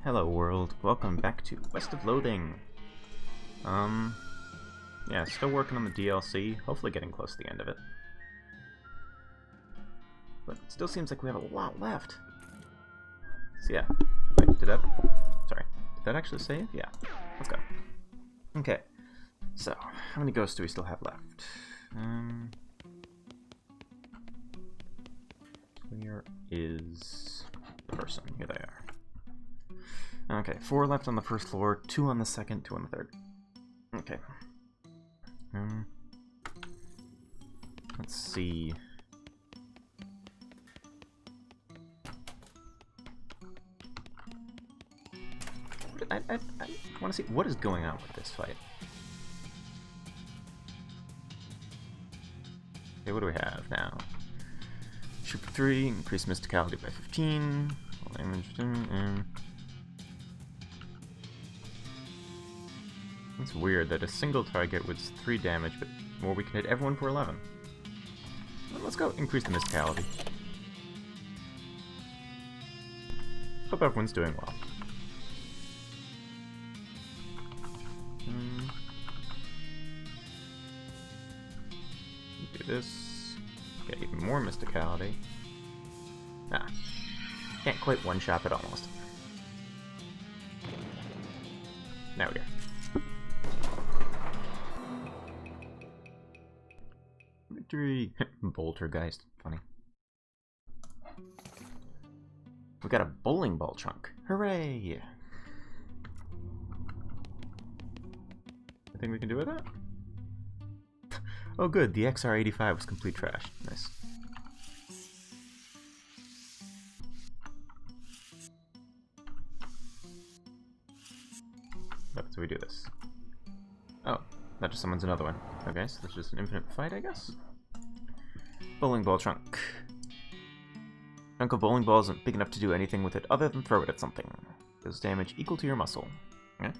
Hello world, welcome back to West of Loathing. Yeah, still working on the DLC, hopefully getting close to the end of it. But it still seems like we have a lot left. So yeah, wait, did that actually save? Yeah, let's go. Okay, so, how many ghosts do we still have left? Where is the person? Here they are. Okay, 4 left on the first floor, 2 on the second, 2 on the third. Okay. Let's see. I want to see what is going on with this fight. Okay, what do we have now? Shoot for 3, increase mysticality by 15. It's weird that a single target was 3 damage, but more we can hit everyone for 11. Well, let's go increase the mysticality. Hope everyone's doing well. Do this. Get even more mysticality. Ah. Can't quite one-shot it almost. Now we go. Victory! Boltergeist. Funny. We got a bowling ball chunk. Hooray! Anything we can do with that? Oh good, the XR85 was complete trash. Nice. So we do this. Oh, that just summons another one. Okay, so this is just an infinite fight, I guess? Bowling ball trunk. Chunk of bowling ball isn't big enough to do anything with it other than throw it at something. Does damage equal to your muscle. Okay.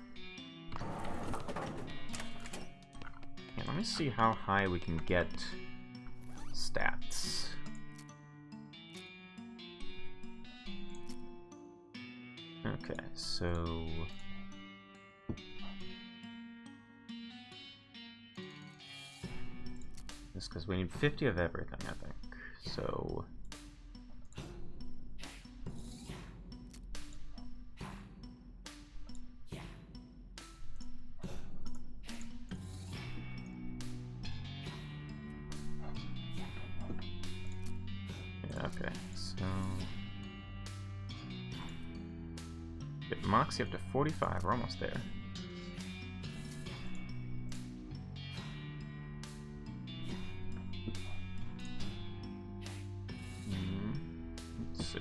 Yeah, let me see how high we can get stats. Okay, so... Just because we need 50 of everything, I think. So... Yeah, okay, so... Get Moxie up to 45, we're almost there. Let's see.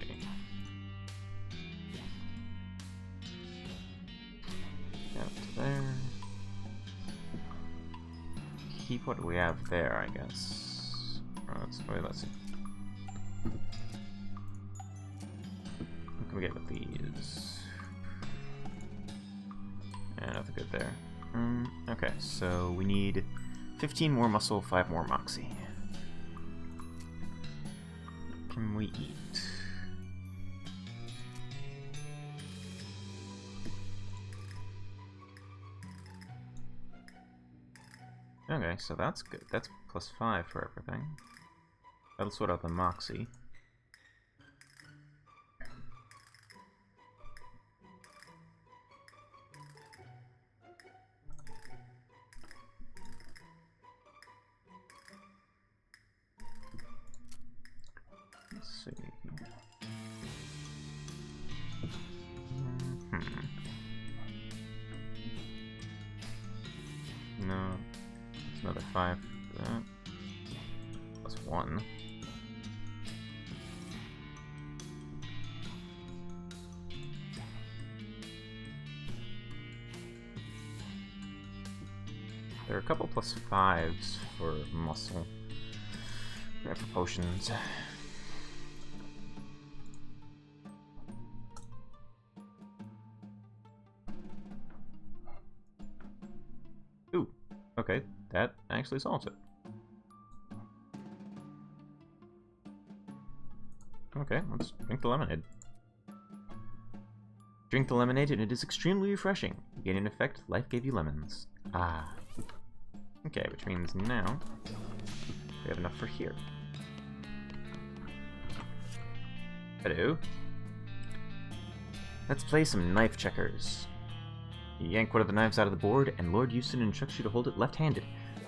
Up to there. Keep what we have there, I guess. Let's see. What can we get with these? Yeah, nothing good there. Okay, so we need 15 more muscle, 5 more moxie. What can we eat? Okay, so that's good. That's plus 5 for everything. That'll sort out the moxie. Let's see. No. It's another 5 for that. Plus 1. There are a couple plus 5s for muscle. Yeah, for potions. Ooh, okay, that actually solves it. Okay, let's drink the lemonade. Drink the lemonade and it is extremely refreshing. You gain an effect, life gave you lemons. Ah. Okay, which means now we have enough for here. Hello. Let's play some knife checkers. You yank one of the knives out of the board, and Lord Euston instructs you to hold it left-handed.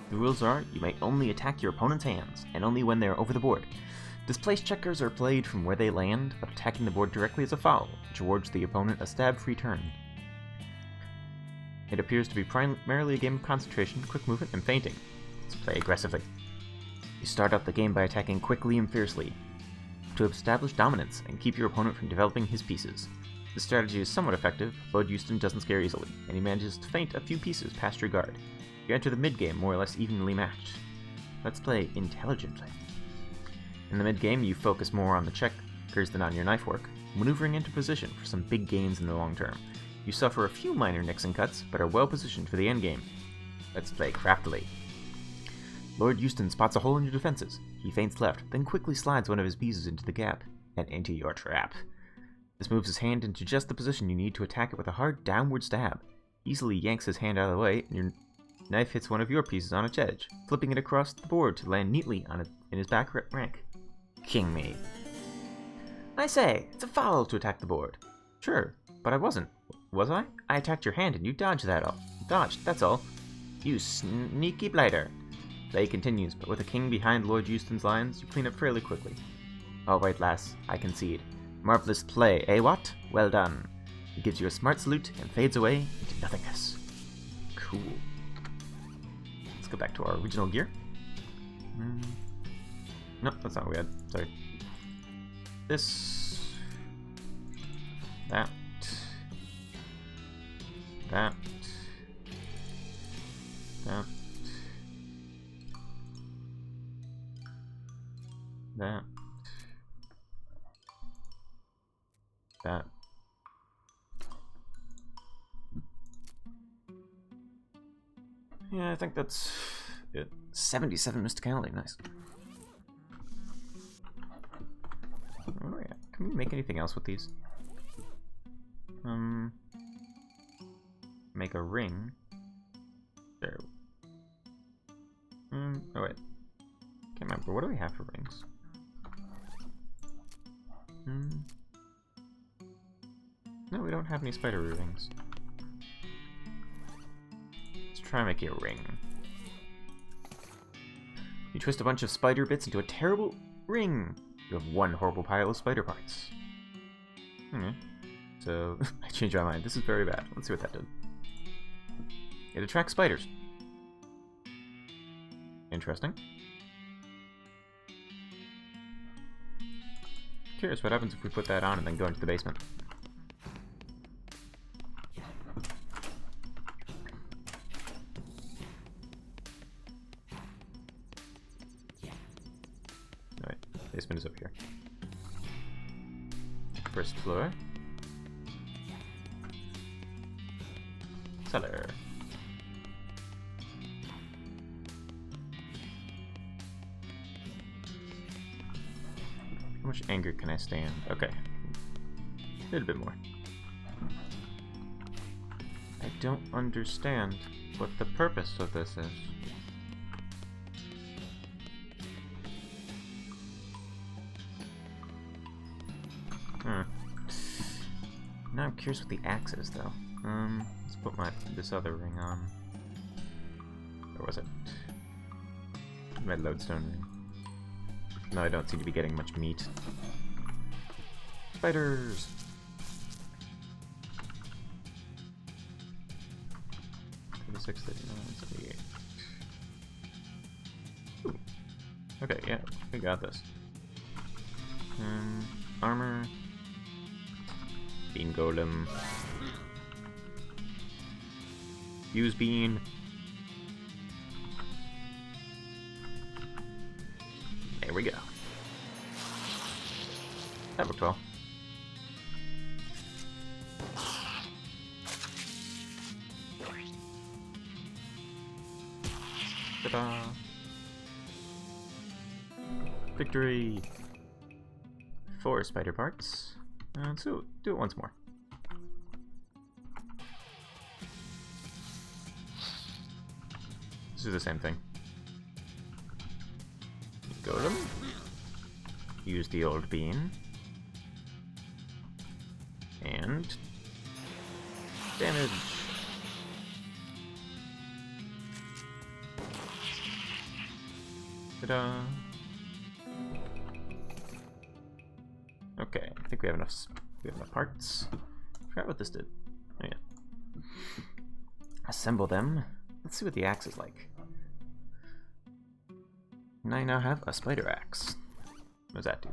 The rules are, you may only attack your opponent's hands, and only when they are over the board. Displaced checkers are played from where they land, but attacking the board directly is a foul, which awards the opponent a stab-free turn. It appears to be primarily a game of concentration, quick movement, and feinting. Let's play aggressively. You start out the game by attacking quickly and fiercely, to establish dominance and keep your opponent from developing his pieces. This strategy is somewhat effective, Lord Euston doesn't scare easily, and he manages to feint a few pieces past your guard. You enter the mid-game more or less evenly matched. Let's play intelligently. In the mid-game, you focus more on the checkers than on your knife work, maneuvering into position for some big gains in the long term. You suffer a few minor nicks and cuts, but are well positioned for the endgame. Let's play craftily. Lord Euston spots a hole in your defenses. He feints left, then quickly slides one of his pieces into the gap, and into your trap. This moves his hand into just the position you need to attack it with a hard downward stab. Easily yanks his hand out of the way, and your knife hits one of your pieces on its edge, flipping it across the board to land neatly on in his back rank. King me. I say, it's a foul to attack the board. Sure, but I wasn't. Was I? I attacked your hand and you dodged that all. Dodged, that's all. You sneaky blighter. Play continues, but with a king behind Lord Euston's lines, you clean up fairly quickly. All right, lass, I concede. Marvelous play, eh what? Well done. He gives you a smart salute and fades away into nothingness. Cool. Let's go back to our original gear. No, that's not what we had. Sorry. This. That. That. That. That. That. Yeah, I think that's it. 77 mysticality, nice. What do we got? Can we make anything else with these? Make a ring. There. Oh wait. Can't remember. What do we have for rings? No, we don't have any spider rings. Let's try making a ring. You twist a bunch of spider bits into a terrible ring. You have one horrible pile of spider parts. So, I changed my mind. This is very bad. Let's see what that did. It attracts spiders. Interesting. Curious what happens if we put that on and then go into the basement. Alright, basement is up here. First floor. Cellar. How much anger can I stand? Okay. A little bit more. I don't understand what the purpose of this is. Now I'm curious what the axe is, though. Let's put this other ring on. Or was it? My lodestone ring. No, I don't seem to be getting much meat. Spiders! 36, 39, 78. Ooh. Okay, yeah, we got this. Armor. Bean golem. Fuse bean. There we go. That worked well. Ta-da! Victory! 4 spider parts. So do it once more. Let's do the same thing. Go to them. Use the old bean. And damage. Ta-da. Okay, I think we have enough. We have enough parts. Forgot what this did. Oh yeah. Assemble them. Let's see what the axe is like. And I now have a spider axe. What does that do?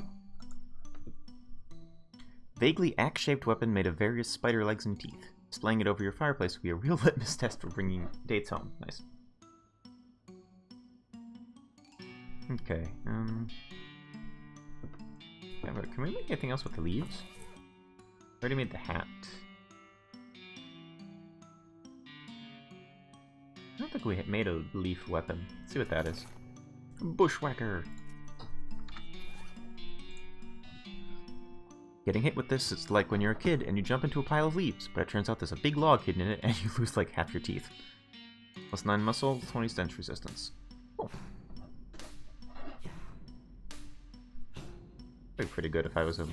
Vaguely axe-shaped weapon made of various spider legs and teeth. Displaying it over your fireplace will be a real litmus test for bringing dates home. Nice. Okay, yeah, but can we make anything else with the leaves? I already made the hat. I don't think we made a leaf weapon. Let's see what that is. Bushwhacker! Getting hit with this is like when you're a kid and you jump into a pile of leaves, but it turns out there's a big log hidden in it and you lose like half your teeth. Plus 9 muscle, 20 stench resistance. Oh. That'd be pretty good if I was a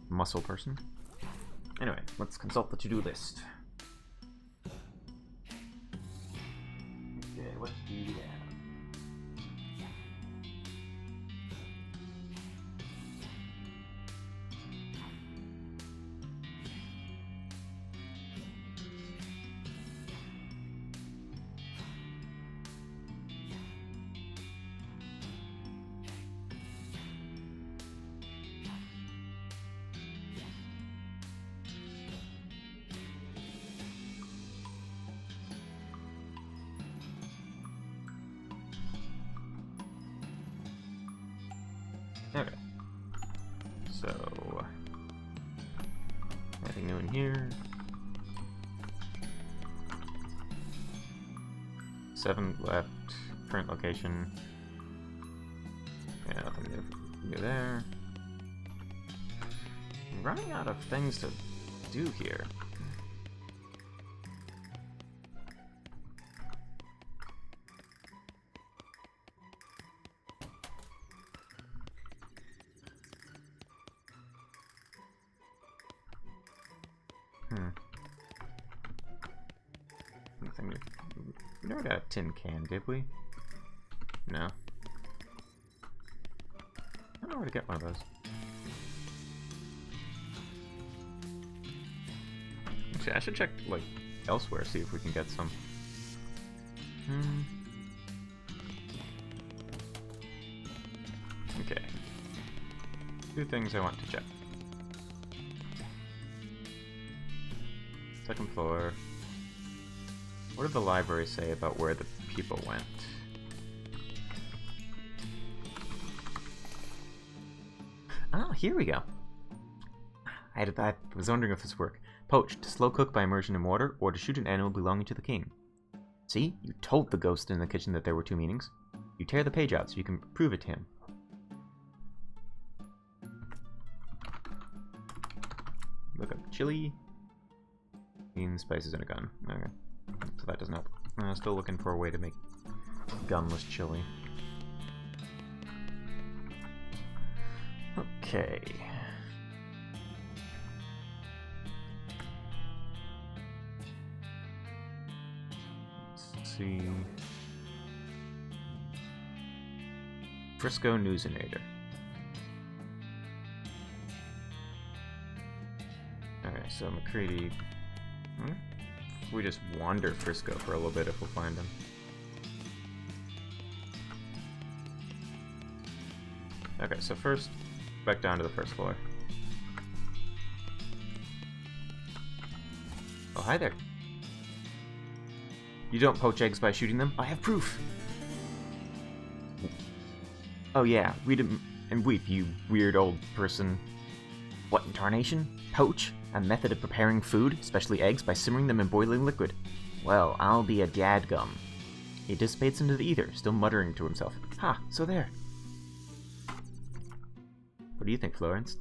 muscle person. Anyway, let's consult the to-do list. Okay, what do you have? Okay, so anything new in here? 7 left, current location. Yeah, nothing new there. I'm running out of things to do here. Nothing new. We never got a tin can, did we? No. I don't know where to get one of those. Actually, I should check, like, elsewhere, see if we can get some. Okay. 2 things I want to check. Second floor. What did the library say about where the people went? Oh, here we go. I was wondering if this worked. Poached, to slow cook by immersion in water, or to shoot an animal belonging to the king. See? You told the ghost in the kitchen that there were 2 meanings. You tear the page out so you can prove it to him. Look up chili. Beans, spices, and a gun. Okay. So that doesn't help. Still looking for a way to make gunless chili. Okay. Let's see. Frisco Nuzonator. Okay, so McCready. If we just wander Frisco for a little bit, if we'll find him. Okay, so first, back down to the first floor. Oh, hi there. You don't poach eggs by shooting them? I have proof! Oh yeah, read it and weep, you weird old person. What in tarnation? Poach? A method of preparing food, especially eggs, by simmering them in boiling liquid. Well, I'll be a dadgum. He dissipates into the ether, still muttering to himself. Ha, so there. What do you think, Florence?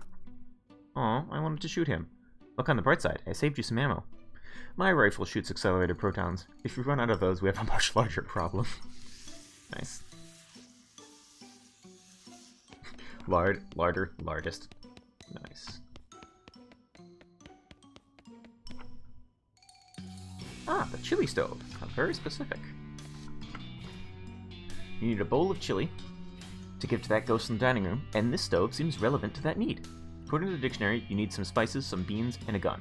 Aw, I wanted to shoot him. Look on the bright side, I saved you some ammo. My rifle shoots accelerated protons. If we run out of those, we have a much larger problem. Nice. Lard, larder, lardest. Nice. Ah, the chili stove. Very specific. You need a bowl of chili to give to that ghost in the dining room, and this stove seems relevant to that need. According to the dictionary, you need some spices, some beans, and a gun.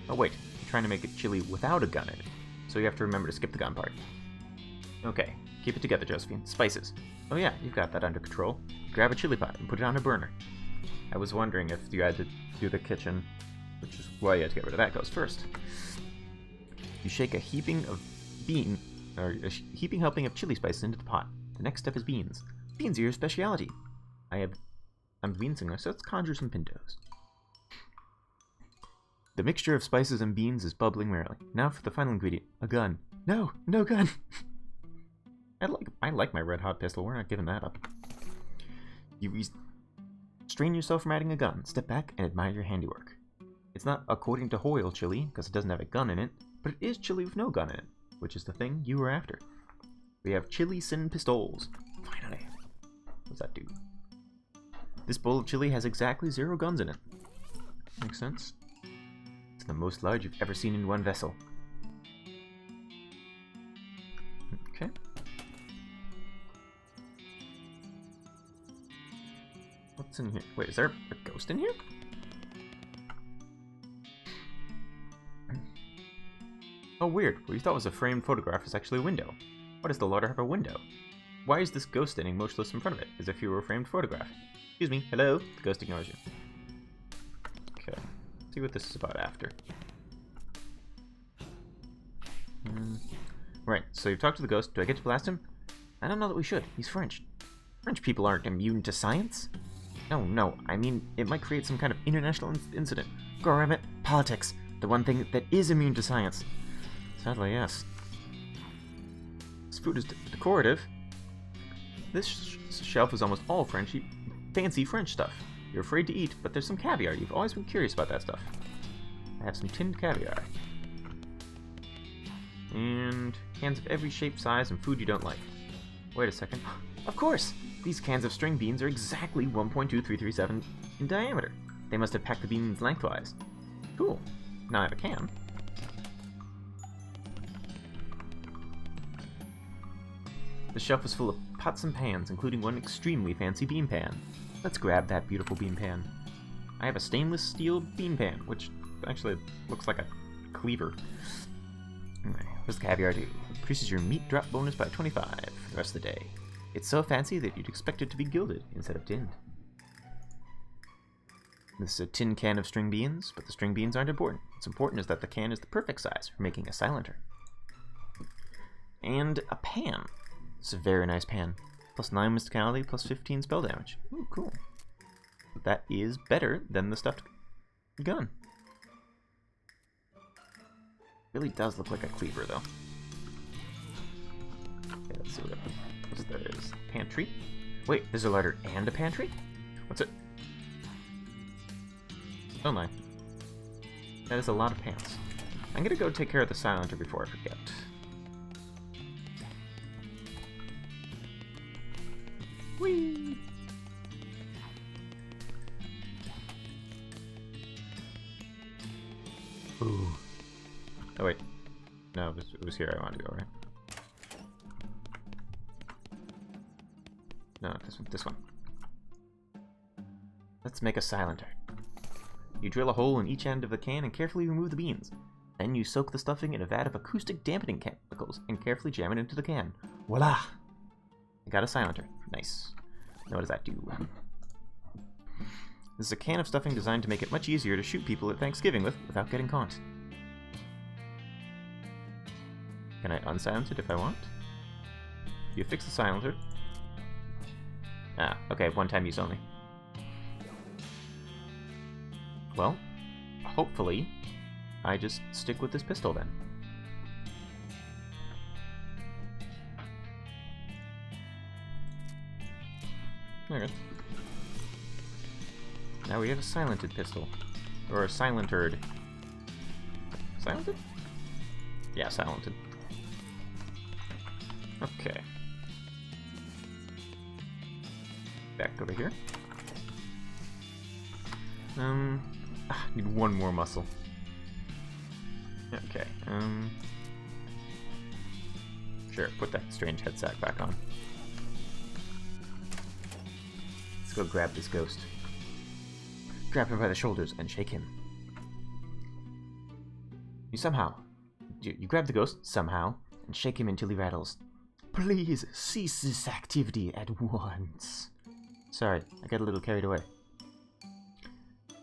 Oh wait, you're trying to make it chili without a gun in it, so you have to remember to skip the gun part. Okay, keep it together, Josephine. Spices. Oh yeah, you've got that under control. Grab a chili pot and put it on a burner. I was wondering if you had to do the kitchen, which is why you had to get rid of that ghost first. You shake a heaping helping of chili spices into the pot. The next step is beans. Beans are your speciality. I'm a bean singer, so let's conjure some pintos. The mixture of spices and beans is bubbling merrily. Now for the final ingredient, a gun. No, no gun. I like my red hot pistol. We're not giving that up. You restrain yourself from adding a gun. Step back and admire your handiwork. It's not according to Hoyle chili, because it doesn't have a gun in it, but it is chili with no gun in it, which is the thing you were after. We have chili sin pistols. Finally. What's that do? This bowl of chili has exactly 0 guns in it. Makes sense. It's the most large you've ever seen in one vessel. Okay. What's in here? Wait, is there a ghost in here? Oh, weird. What you thought was a framed photograph is actually a window. Why does the larder have a window? Why is this ghost standing motionless in front of it, as if you were a framed photograph? Excuse me, hello? The ghost ignores you. Okay, let's see what this is about after. Right, so you've talked to the ghost. Do I get to blast him? I don't know that we should. He's French. French people aren't immune to science. No, I mean, it might create some kind of international incident. Goramet, politics. The one thing that is immune to science. Sadly, yes. This food is decorative. This shelf is almost all fancy French stuff. You're afraid to eat, but there's some caviar. You've always been curious about that stuff. I have some tinned caviar. And cans of every shape, size, and food you don't like. Wait a second. Of course! These cans of string beans are exactly 1.2337 in diameter. They must have packed the beans lengthwise. Cool. Now I have a can. The shelf is full of pots and pans, including one extremely fancy bean pan. Let's grab that beautiful bean pan. I have a stainless steel bean pan, which actually looks like a cleaver. What does the caviar do? Increases your meat drop bonus by 25 for the rest of the day. It's so fancy that you'd expect it to be gilded instead of tinned. This is a tin can of string beans, but the string beans aren't important. What's important is that the can is the perfect size for making a silencer. And a pan. It's a very nice pan. Plus 9 mysticality, plus 15 spell damage. Ooh, cool. That is better than the stuffed gun. Really does look like a cleaver, though. Okay, let's see what there is. Pantry? Wait, there's a larder and a pantry? What's it? Oh my. That is a lot of pants. I'm gonna go take care of the silencer before I forget. Whee! Ooh. Oh wait. No, it was here I wanted to go, right? No, this one. Let's make a silencer. You drill a hole in each end of the can and carefully remove the beans. Then you soak the stuffing in a vat of acoustic dampening chemicals and carefully jam it into the can. Voila! I got a silencer. Nice. Now what does that do? This is a can of stuffing designed to make it much easier to shoot people at Thanksgiving with without getting caught. Can I unsilence it if I want? You fix the silencer. Ah, okay, one-time use only. Well, hopefully, I just stick with this pistol then. Okay. Now we have a silented pistol. Or a silentered. Silented? Yeah, silented. Okay. back over here. Need one more muscle. Okay, sure, put that strange head sack back on. Let's go grab this ghost. Grab him by the shoulders and shake him. You grab the ghost somehow and shake him until he rattles. Please cease this activity at once. Sorry, I got a little carried away.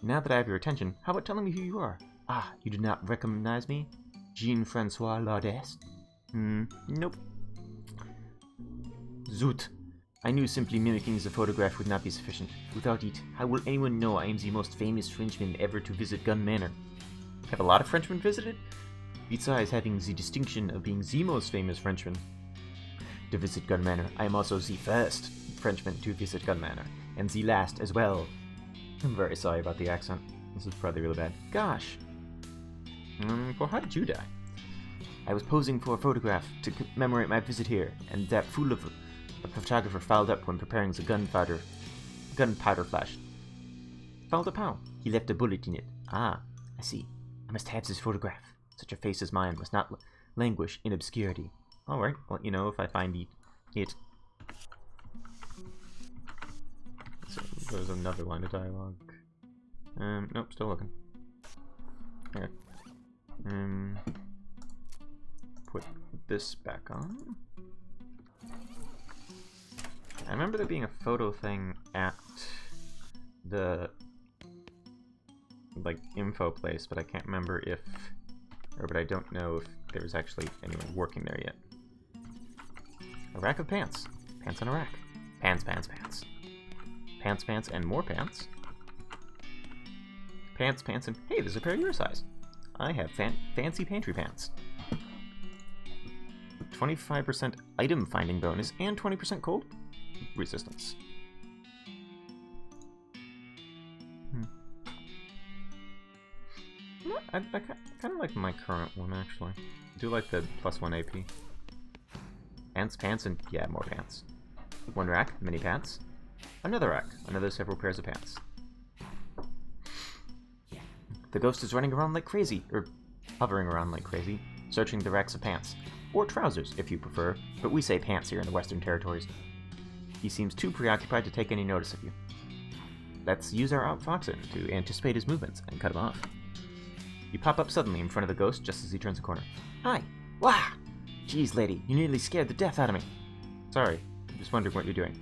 Now that I have your attention, how about telling me who you are? Ah, you do not recognize me? Jean-Francois Laudest? Nope. Zoot. I knew simply mimicking the photograph would not be sufficient. Without it, how will anyone know I am the most famous Frenchman ever to visit Gun Manor? Have a lot of Frenchmen visited? Besides having the distinction of being the most famous Frenchman to visit Gun Manor, I am also the first Frenchman to visit Gun Manor, and the last as well. I'm very sorry about the accent. This is probably really bad. Gosh. Well, how did you die? I was posing for a photograph to commemorate my visit here, and that fool of a photographer fouled up when preparing the gunpowder flash. Fouled up how? He left a bullet in it. Ah, I see. I must have this photograph. Such a face as mine must not languish in obscurity. Alright, well, you know, if I find it. So, there's another line of dialogue. Nope, still looking. Okay. Put this back on. I remember there being a photo thing at the info place, but I can't remember but I don't know if there's actually anyone working there yet. A rack of pants. Pants on a rack. Pants, pants, pants. Pants, pants, and more pants. Pants, pants, and hey, there's a pair your size. I have fancy pantry pants. 25% item finding bonus and 20% cold resistance. I kind of like my current one, actually. I do like the +1 AP. Pants, pants, and yeah, more pants. One rack, many pants. Another rack, another several pairs of pants. The ghost is running around like crazy, or hovering around like crazy, searching the racks of pants. Or trousers, if you prefer, but we say pants here in the Western Territories. He seems too preoccupied to take any notice of you. Let's use our outfoxing to anticipate his movements and cut him off. You pop up suddenly in front of the ghost just as he turns a corner. Hi! Wah! Jeez, lady, you nearly scared the death out of me. Sorry, I'm just wondering what you're doing.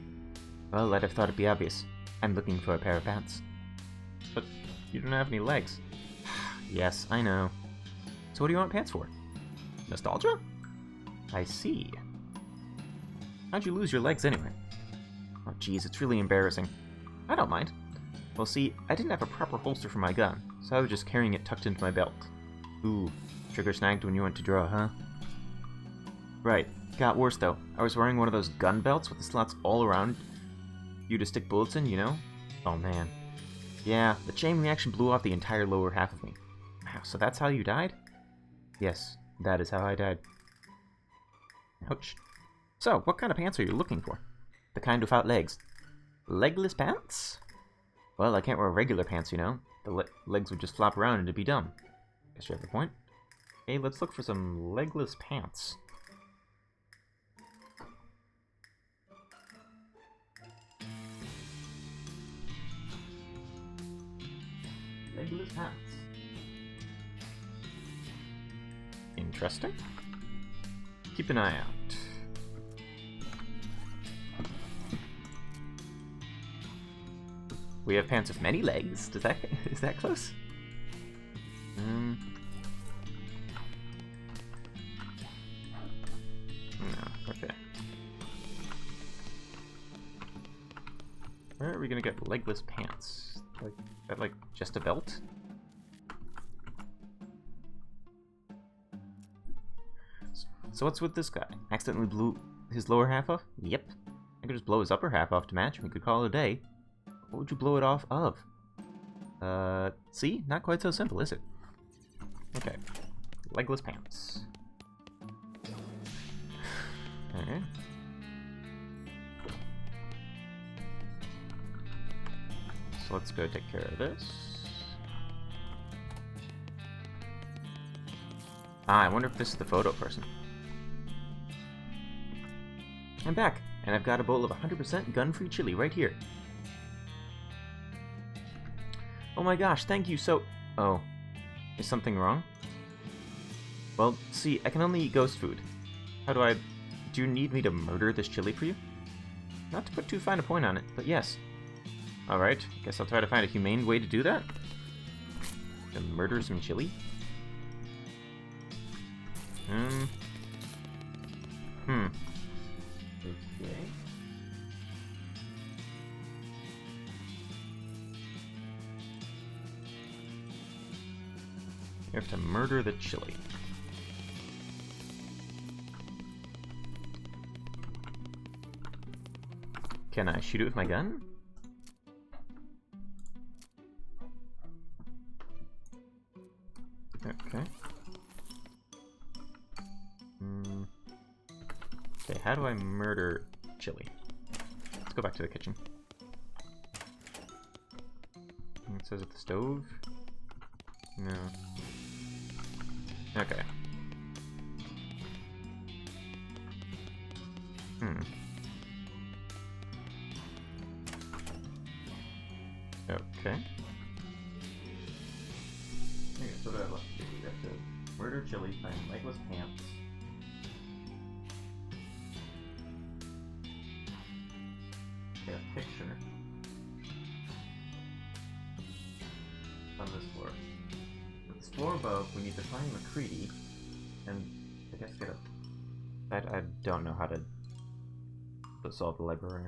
Well, I'd have thought it'd be obvious. I'm looking for a pair of pants. But you don't have any legs. Yes, I know. So what do you want pants for? Nostalgia? I see. How'd you lose your legs anyway? Oh geez, it's really embarrassing. I don't mind. Well see, I didn't have a proper holster for my gun, so I was just carrying it tucked into my belt. Ooh, trigger snagged when you went to draw, huh? Right, got worse though. I was wearing one of those gun belts with the slots all around you to stick bullets in, you know? Oh man. Yeah, the chain reaction blew off the entire lower half of me. Wow, so that's how you died? Yes, that is how I died. Ouch. So, what kind of pants are you looking for? The kind without legs. Legless pants? Well, I can't wear regular pants, you know. The legs would just flop around and it'd be dumb. Guess you have a point. Hey, let's look for some legless pants. Legless pants. Interesting. Keep an eye out. We have pants with many legs. Is that close? No, okay. Where are we gonna get legless pants? Like just a belt? So what's with this guy? Accidentally blew his lower half off? Yep. I could just blow his upper half off to match and we could call it a day. What would you blow it off of? See? Not quite so simple, is it? Okay. Legless pants. Okay. let's go take care of this. Ah, I wonder if this is the photo person. I'm back, and I've got a bowl of 100% gun-free chili right here. Oh my gosh, thank you so... Oh. Is something wrong? Well, see, I can only eat ghost food. How do I... Do you need me to murder this chili for you? Not to put too fine a point on it, but yes. Alright, guess I'll try to find a humane way to do that. To murder some chili? Okay. You have to murder the chili. Can I shoot it with my gun? Okay. Okay, how do I murder chili? Let's go back to the kitchen. It says at the stove? No. Okay. Okay. Okay, so what do I have left to do? We have to murder chili, find Legless Pants. Get a picture on this floor. This floor above, we need to find McCready, and I guess get a... I don't know how to solve the library.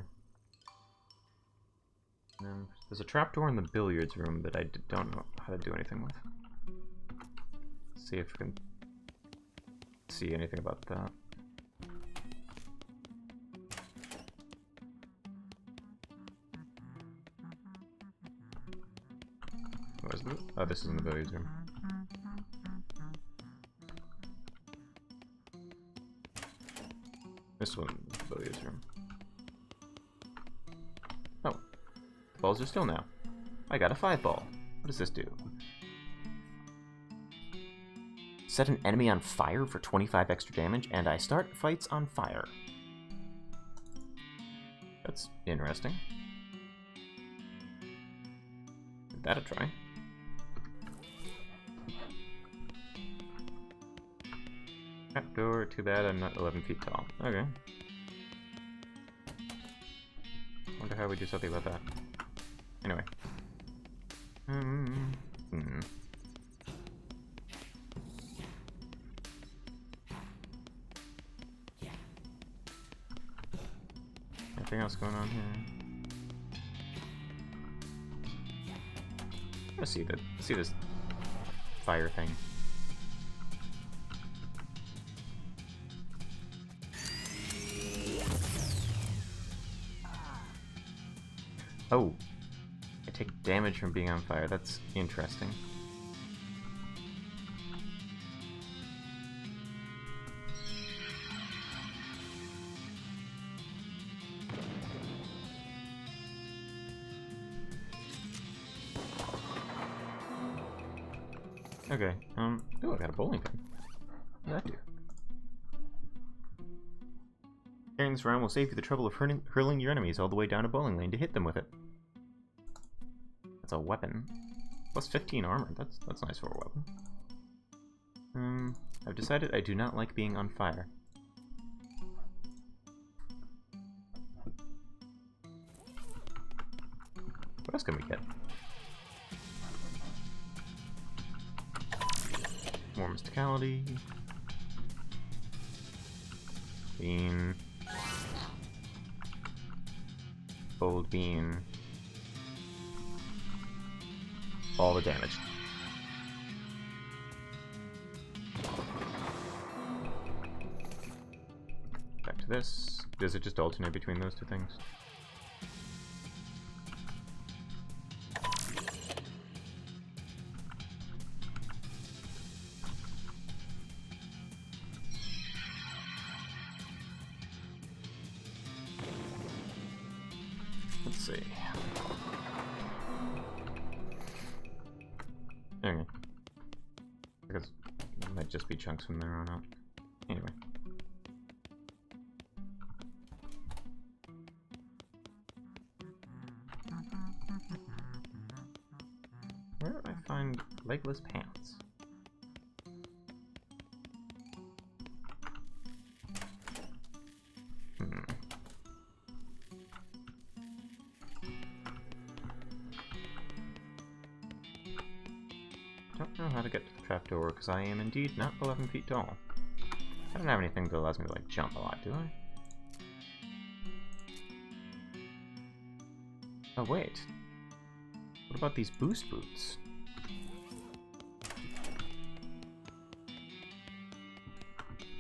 There's a trapdoor in the billiards room that I don't know how to do anything with. Let's see if we can see anything about that. Where's the... Oh, this is in the billiards room. This one's the billiards room. Oh. The balls are still now. I got a 5-ball. What does this do? Set an enemy on fire for 25 extra damage, and I start fights on fire. That's interesting. Give that a try. Trapdoor, too bad I'm not 11 feet tall. Okay. Wonder how we do something about that. Anyway. Anything else going on here? Let's see this fire thing. Oh, I take damage from being on fire. That's interesting. Okay, oh, I got a bowling pin. What did that do? Carrying this around will save you the trouble of hurling your enemies all the way down a bowling lane to hit them with it. That's a weapon. Plus 15 armor. That's nice for a weapon. I've decided I do not like being on fire. What else can we get? More mysticality. Bean. Bold bean. All the damage. Back to this. Does it just alternate between those two things? Let's see. Okay. Because it might just be chunks from there on out. Anyway. Where do I find Legless Pants? Don't know how to get to the trapdoor, because I am indeed not 11 feet tall. I don't have anything that allows me to, like, jump a lot, do I? Oh, wait. What about these boost boots?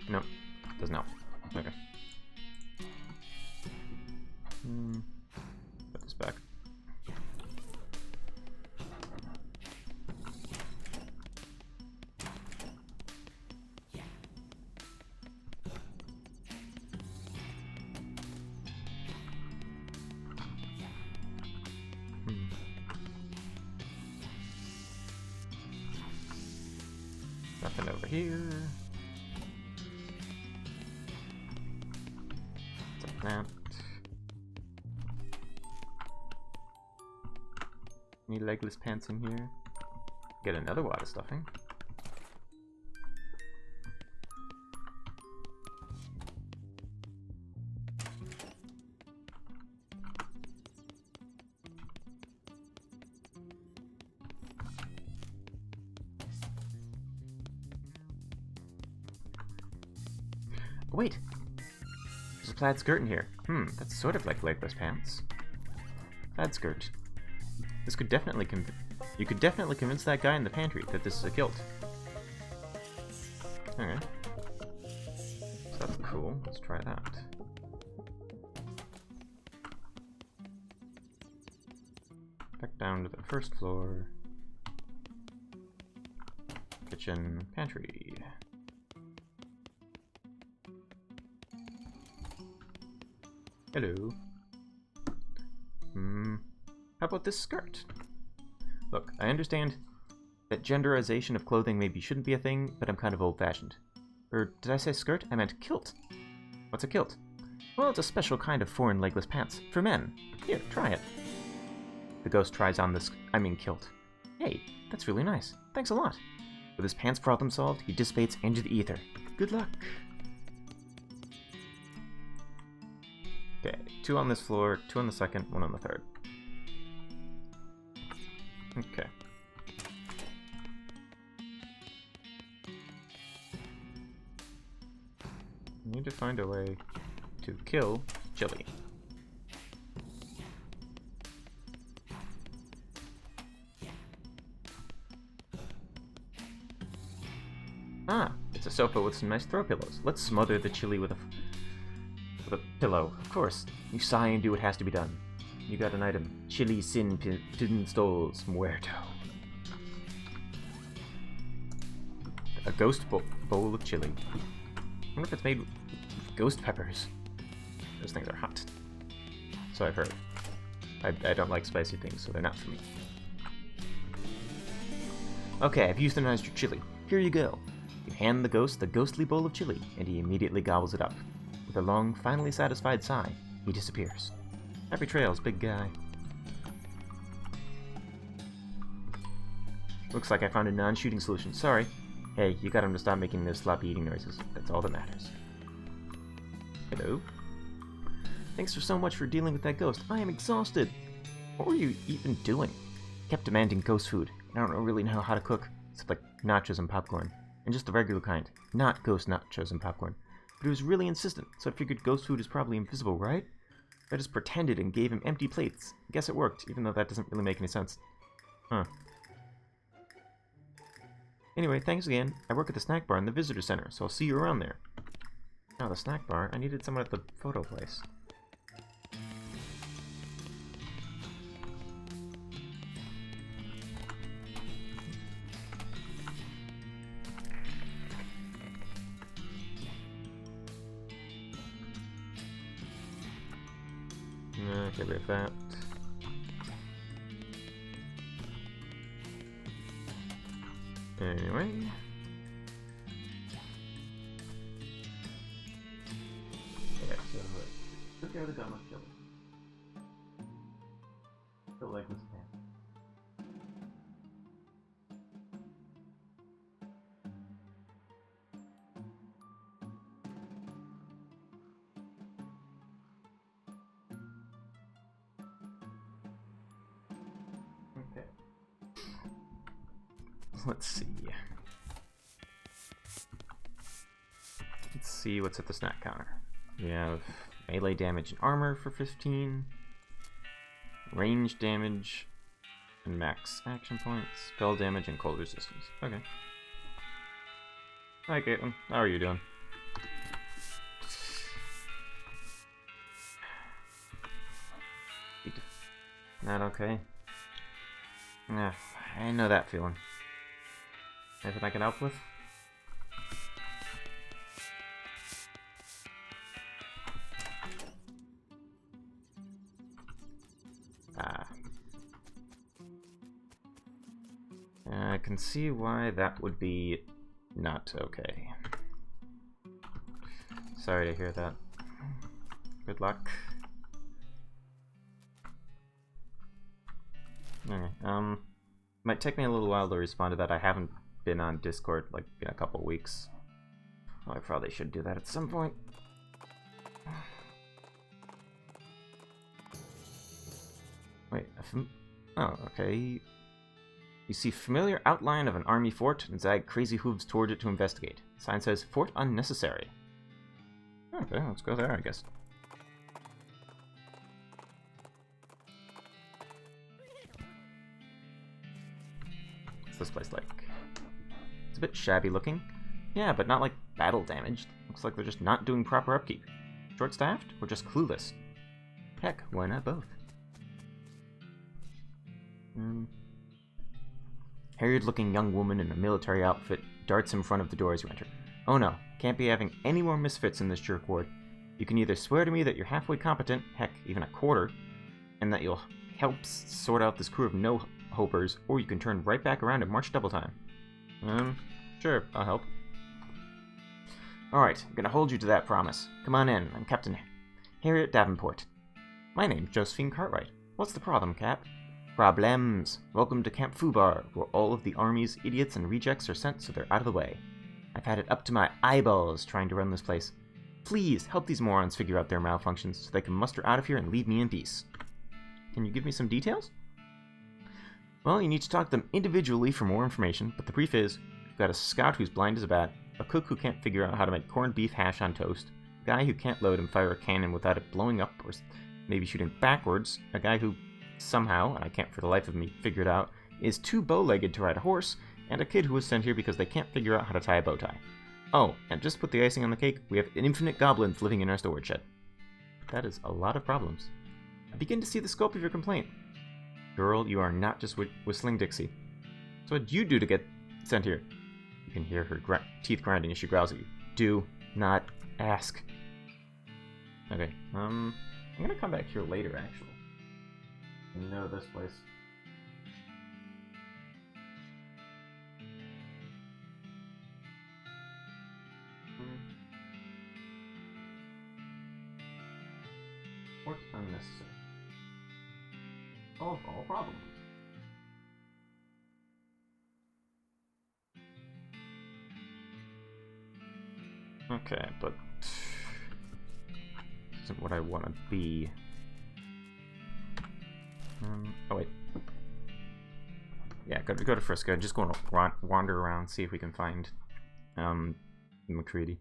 Nope. Doesn't help. Okay. Put this back. Nothing over here. What's that? Any legless pants in here? Get another wad of stuffing. Wait! There's a plaid skirt in here. That's sort of like legless pants. Plaid skirt. This could definitely you could definitely convince that guy in the pantry that this is a kilt. Okay. So that's cool. Let's try that. Back down to the first floor. Kitchen, pantry. Hello. How about this skirt? Look, I understand that genderization of clothing maybe shouldn't be a thing, but I'm kind of old-fashioned. Or did I say skirt? I meant kilt. What's a kilt? Well, it's a special kind of foreign legless pants for men. Here, try it. The ghost tries on this, kilt. Hey, that's really nice. Thanks a lot. With his pants problem solved, he dissipates into the ether. Good luck. Okay, 2 on this floor, 2 on the second, 1 on the third. Okay. I need to find a way to kill Chili. Ah, it's a sofa with some nice throw pillows. Let's smother the Chili with a pillow. Of course, you sigh and do what has to be done. You got an item. Chili sin pistols muerto. A ghost bowl of chili. I wonder if it's made with ghost peppers. Those things are hot. So I've heard. I don't like spicy things, so they're not for me. Okay, I've euthanized your chili. Here you go. You hand the ghost the ghostly bowl of chili, and he immediately gobbles it up. With a long, finally satisfied sigh, he disappears. Happy trails, big guy. Looks like I found a non-shooting solution. Sorry. Hey, you got him to stop making those sloppy eating noises. That's all that matters. Hello? Thanks for so much for dealing with that ghost. I am exhausted. What were you even doing? Kept demanding ghost food. I don't really know how to cook, except like nachos and popcorn. And just the regular kind. Not ghost nachos and popcorn. But he was really insistent, so I figured ghost food is probably invisible, right? I just pretended and gave him empty plates. I guess it worked, even though that doesn't really make any sense. Huh. Anyway, thanks again. I work at the snack bar in the visitor center, so I'll see you around there. Oh, the snack bar? I needed someone at the photo place. Get rid of that. Anyway. Yeah, so took out the gun, let's kill it. Kill Legless Pants. Okay. Let's see. Let's see what's at the snack counter. We have melee damage and armor for 15, range damage and max action points, spell damage and cold resistance. Okay. Hi Caitlin, how are you doing? Not okay. Nah, I know that feeling. Anything I can help with? I can see why that would be not okay. Sorry to hear that. Good luck. Okay, might take me a little while to respond to that. I haven't been on Discord like in a couple weeks. I probably should do that at some point. Wait, oh, okay. You see familiar outline of an army fort and zag crazy hooves toward it to investigate. Sign says, Fort Unnecessary. Okay, let's go there, I guess. What's this place like? It's a bit shabby looking. Yeah, but not like battle damaged. Looks like they're just not doing proper upkeep. Short-staffed or just clueless? Heck, why not both? Harried-looking young woman in a military outfit darts in front of the door as you enter. Oh no, can't be having any more misfits in this jerk ward. You can either swear to me that you're halfway competent, heck, even a quarter, and that you'll help sort out this crew of no-hopers, or you can turn right back around and march double time. Sure, I'll help. Alright, I'm gonna hold you to that promise. Come on in, I'm Captain Harriet Davenport. My name's Josephine Cartwright. What's the problem, Cap? Problems. Welcome to Camp Fubar, where all of the Army's idiots and rejects are sent so they're out of the way. I've had it up to my eyeballs trying to run this place. Please, help these morons figure out their malfunctions so they can muster out of here and leave me in peace. Can you give me some details? Well, you need to talk to them individually for more information, but the brief is, you've got a scout who's blind as a bat, a cook who can't figure out how to make corned beef hash on toast, a guy who can't load and fire a cannon without it blowing up or maybe shooting backwards, a guy who somehow, and I can't for the life of me figure it out, is too bow-legged to ride a horse, and a kid who was sent here because they can't figure out how to tie a bow tie. Oh, and just to put the icing on the cake, we have infinite goblins living in our storage shed. That is a lot of problems. I begin to see the scope of your complaint. Girl, you are not just whistling Dixie. So what'd you do to get sent here? You can hear her teeth grinding as she growls at you. Do not ask. Okay, I'm gonna come back here later, actually. You know this place. What's unnecessary? Solve all problems. Okay, but this isn't what I want to be. Oh wait. Yeah, go to Frisco. Just going to wander around, see if we can find McCready.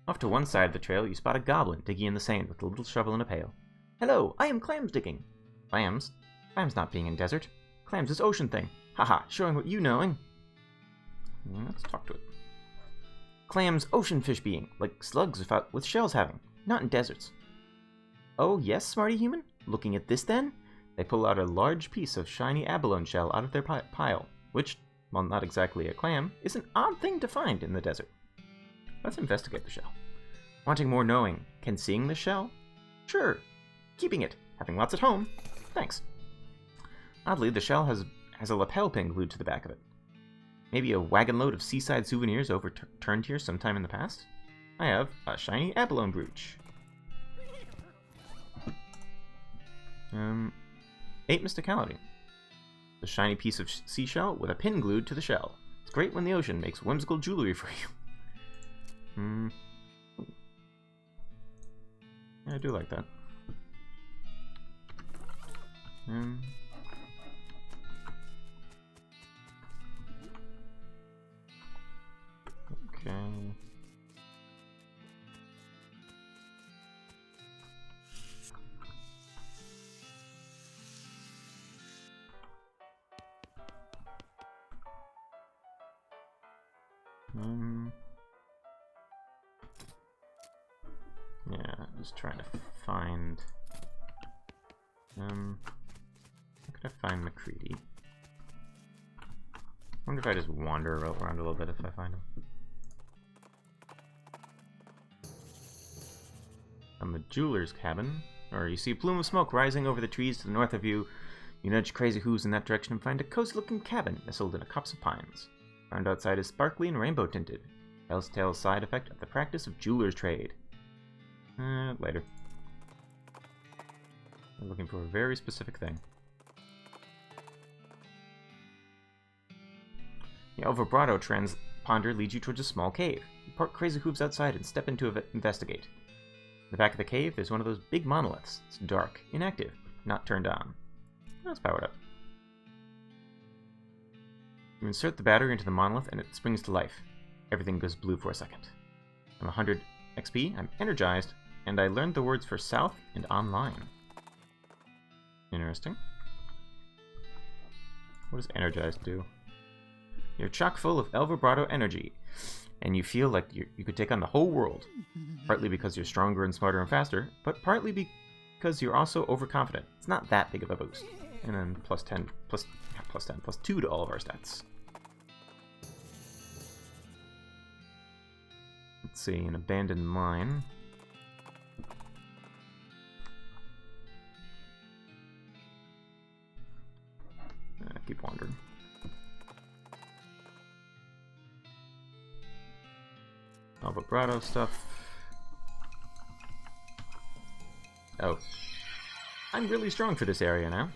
Off to one side of the trail, you spot a goblin digging in the sand with a little shovel and a pail. Hello, I am Clams digging. Clams? Clams not being in desert. Clams is ocean thing. Haha, showing what you knowing. Let's talk to it. Clams ocean fish being, like slugs with shells having, not in deserts. Oh yes, smarty human? Looking at this then? They pull out a large piece of shiny abalone shell out of their pile, which, while not exactly a clam, is an odd thing to find in the desert. Let's investigate the shell. Wanting more knowing, can seeing the shell? Sure. Keeping it. Having lots at home. Thanks. Oddly, the shell has a lapel pin glued to the back of it. Maybe a wagon load of seaside souvenirs overturned here sometime in the past? I have a shiny abalone brooch. 8 mysticality. A shiny piece of seashell with a pin glued to the shell. It's great when the ocean makes whimsical jewelry for you. Yeah, I do like that. Okay. Yeah, just trying to find. How could I find McCready? I wonder if I just wander around a little bit if I find him. On the jeweler's cabin, or you see a plume of smoke rising over the trees to the north of you. You nudge Crazy Who's in that direction and find a cozy-looking cabin nestled in a copse of pines. Ground outside is sparkly and rainbow-tinted. Telltale side effect of the practice of jeweler's trade. Later. I'm looking for a very specific thing. The El Vibrato transponder leads you towards a small cave. You park Crazy Hooves outside and step into it to investigate. In the back of the cave, there's one of those big monoliths. It's dark, inactive, not turned on. That's powered up. You insert the battery into the monolith and it springs to life. Everything goes blue for a second. I'm 100 XP, I'm energized, and I learned the words for south and online. Interesting. What does energized do? You're chock full of El Vibrato energy, and you feel like you could take on the whole world. Partly because you're stronger and smarter and faster, but partly because you're also overconfident. It's not that big of a boost. And then plus 2 to all of our stats. Let's see, an abandoned mine. Keep wandering. All vibrato stuff. Oh. I'm really strong for this area now.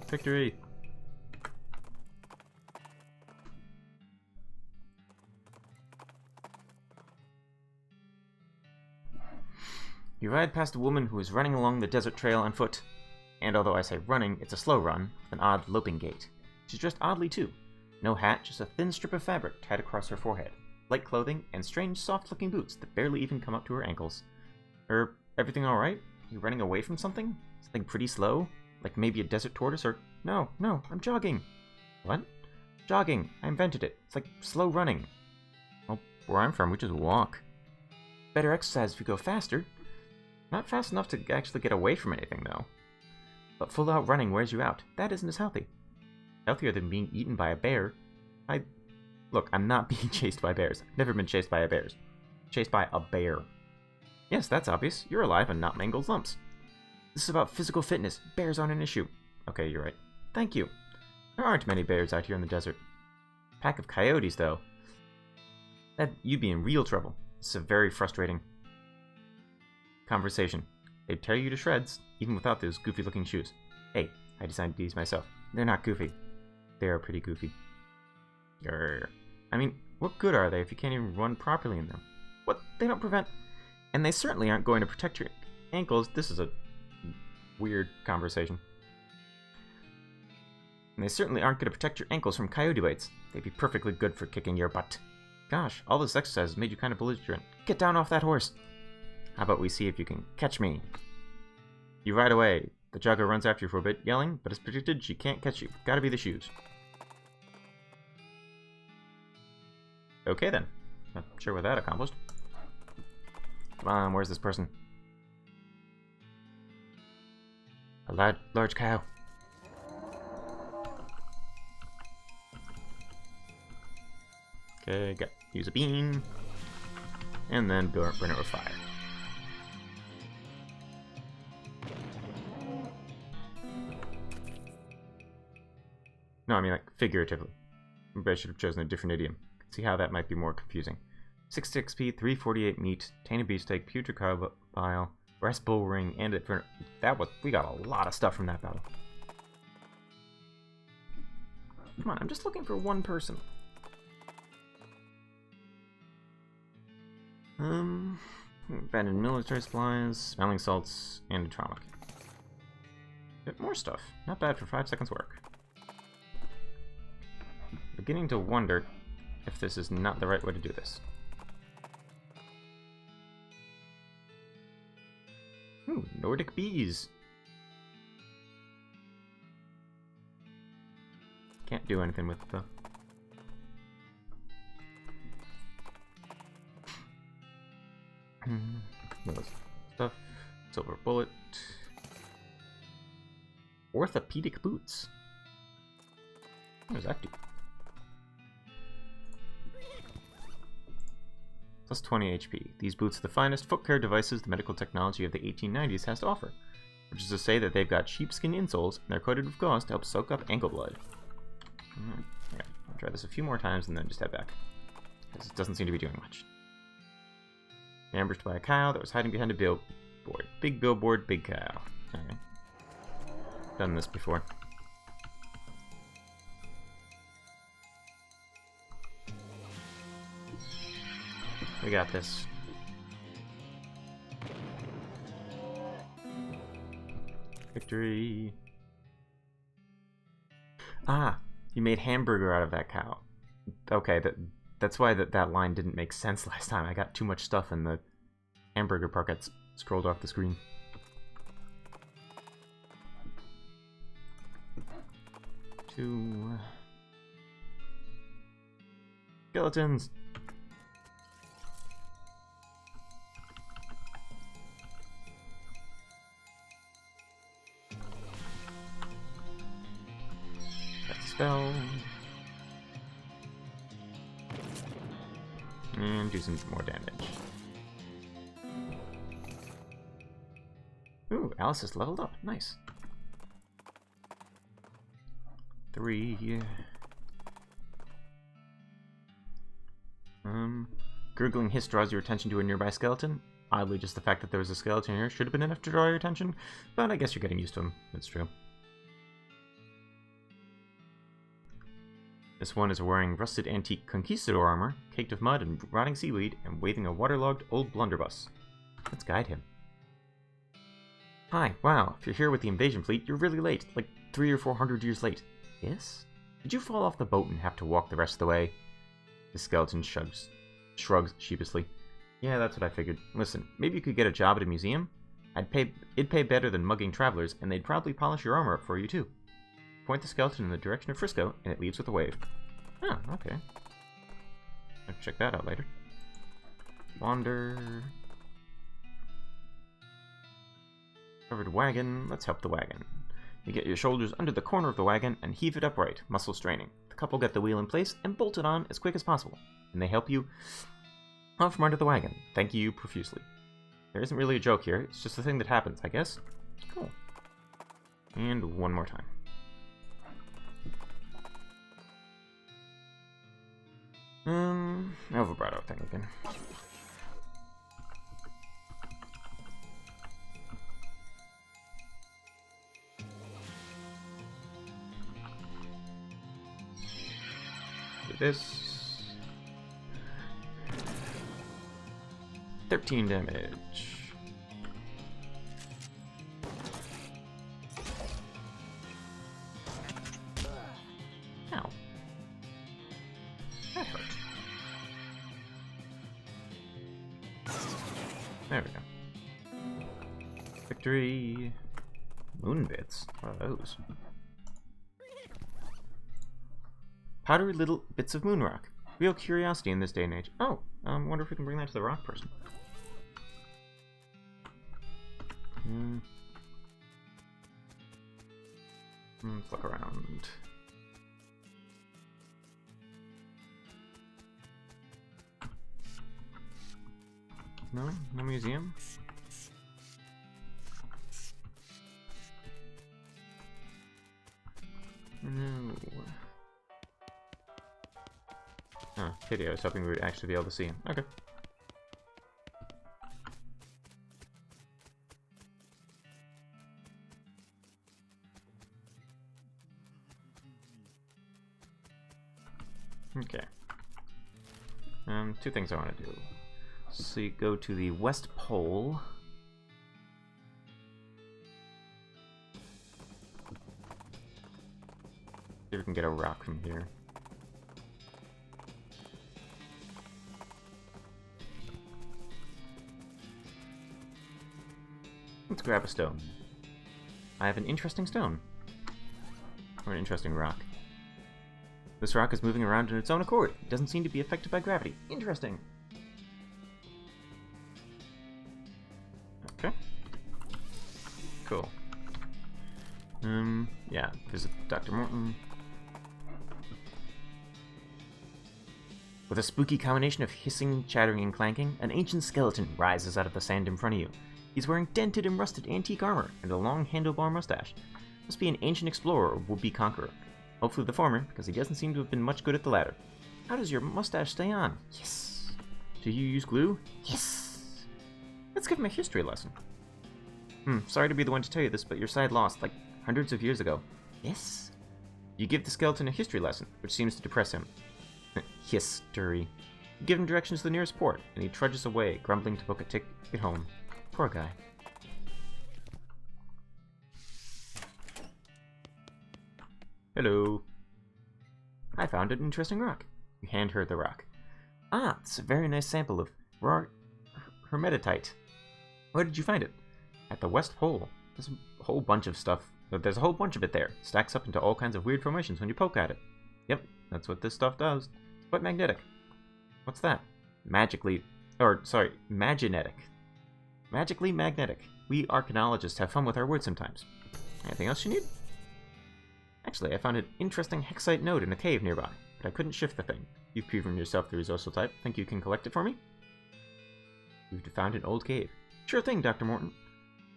Victory! You ride past a woman who is running along the desert trail on foot. And although I say running, it's a slow run, with an odd loping gait. She's dressed oddly too. No hat, just a thin strip of fabric tied across her forehead. Light clothing, and strange soft-looking boots that barely even come up to her ankles. Everything alright? You running away from something? Something pretty slow? Like maybe a desert tortoise or... No, I'm jogging. What? Jogging. I invented it. It's like slow running. Well, where I'm from, we just walk. Better exercise if you go faster. Not fast enough to actually get away from anything, though. But full-out running wears you out. That isn't as healthy. Healthier than being eaten by a bear. Look, I'm not being chased by bears. I've never been chased by a bear. Chased by a bear. Yes, that's obvious. You're alive and not mangled lumps. This is about physical fitness. Bears aren't an issue. Okay, you're right. Thank you. There aren't many bears out here in the desert. Pack of coyotes, though. You'd be in real trouble. This is very frustrating. Conversation. They'd tear you to shreds, even without those goofy-looking shoes. Hey, I designed these myself. They're not goofy. They are pretty goofy. Grr. I mean, what good are they if you can't even run properly in them? What? They don't prevent... And they certainly aren't going to protect your ankles. This is a weird conversation. And they certainly aren't going to protect your ankles from coyote bites. They'd be perfectly good for kicking your butt. Gosh, all this exercise has made you kind of belligerent. Get down off that horse. How about we see if you can catch me? You ride away. The jogger runs after you for a bit, yelling, but as predicted, she can't catch you. Gotta be the shoes. Okay then. Not sure what that accomplished. Come on, where's this person? A large cow. Okay, use a bean. And then burn it with fire. No, I mean like figuratively. Maybe I should have chosen a different idiom. See how that might be more confusing. 60 XP, 348 meat, tainted beefsteak, putrid cow bile, breast bull ring, and it. We got a lot of stuff from that battle. Come on, I'm just looking for one person. Abandoned military supplies, smelling salts, and a trauma kit. Bit more stuff. Not bad for 5 seconds work. Beginning to wonder if this is not the right way to do this. Ooh, Nordic bees. Can't do anything with the... stuff. Silver bullet. Orthopedic boots. What does that do? Plus 20 HP. These boots are the finest foot care devices the medical technology of the 1890s has to offer. Which is to say that they've got sheepskin insoles and they're coated with gauze to help soak up ankle blood. Yeah, I'll try this a few more times and then just head back. Because it doesn't seem to be doing much. Ambushed by a cow that was hiding behind a billboard. Big billboard, big cow. Okay. Done this before. We got this. Victory. Ah, you made hamburger out of that cow. Okay, that's why that line didn't make sense last time. I got too much stuff and the hamburger part got scrolled off the screen. Two skeletons. Spell. And do some more damage. Ooh, Alice has leveled up. Nice. 3. Gurgling hiss draws your attention to a nearby skeleton. Oddly, just the fact that there was a skeleton here should have been enough to draw your attention, but I guess you're getting used to him. It's true. This one is wearing rusted antique conquistador armor, caked with mud and rotting seaweed, and waving a waterlogged old blunderbuss. Let's guide him. Hi, wow, if you're here with the invasion fleet, you're really late, like 300 or 400 years late. Yes? Did you fall off the boat and have to walk the rest of the way? The skeleton shrugs sheepishly. Yeah, that's what I figured. Listen, maybe you could get a job at a museum? It'd pay better than mugging travelers, and they'd probably polish your armor up for you too. Point the skeleton in the direction of Frisco, and it leaves with a wave. Oh, okay. I'll check that out later. Wander. Covered wagon. Let's help the wagon. You get your shoulders under the corner of the wagon and heave it upright, muscle straining. The couple get the wheel in place and bolt it on as quick as possible, and they help you out from under the wagon, thanking you profusely. There isn't really a joke here, it's just a thing that happens, I guess. Cool. And one more time. El vibrato thing again. Do this. 13 damage. Ow. That hurt. There we go. Victory. Moon bits. What are those? Powdery little bits of moon rock. Real curiosity in this day and age. Oh, wonder if we can bring that to the rock person. Let's look around. No? No museum? No. Oh, pity, I was hoping we would actually be able to see him. Okay. Okay. Two things I want to do. So you go to the West Pole. See if we can get a rock from here. Let's grab a stone. I have an interesting stone. Or an interesting rock. This rock is moving around in its own accord. It doesn't seem to be affected by gravity. Interesting. Okay. Cool. Yeah, visit Dr. Morton. With a spooky combination of hissing, chattering, and clanking, an ancient skeleton rises out of the sand in front of you. He's wearing dented and rusted antique armor and a long handlebar mustache. Must be an ancient explorer or would-be conqueror. Hopefully the former, because he doesn't seem to have been much good at the latter. How does your mustache stay on? Yes. Do you use glue? Yes. Let's give him a history lesson. Sorry to be the one to tell you this, but your side lost, like, hundreds of years ago. Yes. You give the skeleton a history lesson, which seems to depress him. History. You give him directions to the nearest port, and he trudges away, grumbling to book a ticket home. Poor guy. Hello. I found an interesting rock. You hand her the rock. Ah, it's a very nice sample of hermetite. Where did you find it? At the West Pole. There's a whole bunch of stuff. There's a whole bunch of it there. Stacks up into all kinds of weird formations when you poke at it. Yep, that's what this stuff does. It's quite magnetic. What's that? Maginetic. Magically magnetic. We archaeologists have fun with our words sometimes. Anything else you need? Actually, I found an interesting hexite node in a cave nearby, but I couldn't shift the thing. You've proven yourself the resourceful type. Think you can collect it for me? We've found an old cave. Sure thing, Dr. Morton.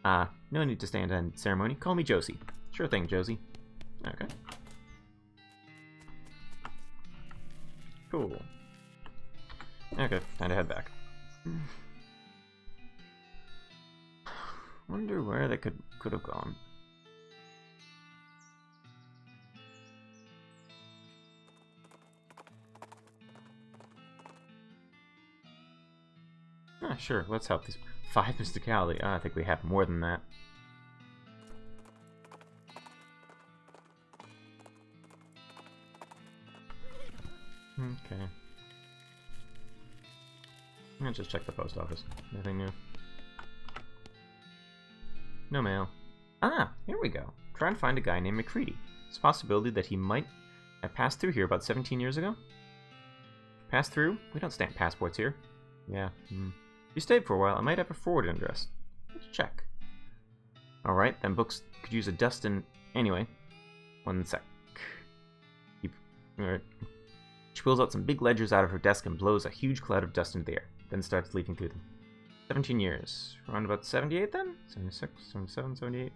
No need to stand on ceremony. Call me Josie. Sure thing, Josie. Okay. Cool. Okay, time to head back. Wonder where they could have gone. Sure, let's help these. 5 mysticality. I think we have more than that. Okay. Let's just check the post office. Nothing new. No mail. Ah, here we go. Try and find a guy named McCready. It's a possibility that he might have passed through here about 17 years ago. Passed through? We don't stamp passports here. Yeah. If you stayed for a while, I might have a forwarding address. Let's check. Alright, then books could use a dust in... Anyway. One sec. Alright. She pulls out some big ledgers out of her desk and blows a huge cloud of dust into the air, then starts leafing through them. 17 years. Around about 78 then? 76, 77, 78.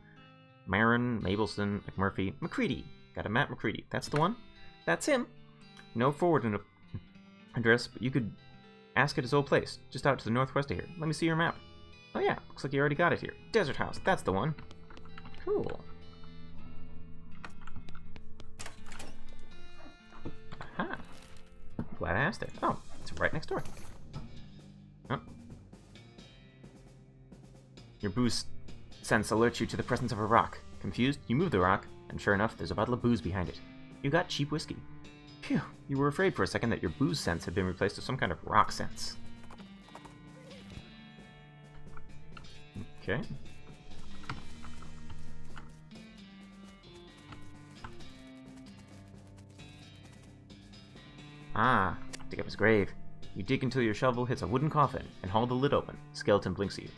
Marin, Mabelston, McMurphy, McCready. Got a Matt McCready. That's the one? That's him. No forwarding address, but you could ask at his old place, just out to the northwest of here. Let me see your map. Oh yeah, looks like you already got it here. Desert House, that's the one. Cool. Aha. Glad I asked it. Oh, it's right next door. Oh. Your booze sense alerts you to the presence of a rock. Confused, you move the rock, and sure enough, there's a bottle of booze behind it. You got cheap whiskey. Phew, you were afraid for a second that your booze sense had been replaced with some kind of rock sense. Okay. Ah, dig up his grave. You dig until your shovel hits a wooden coffin and haul the lid open. Skeleton blinks at you.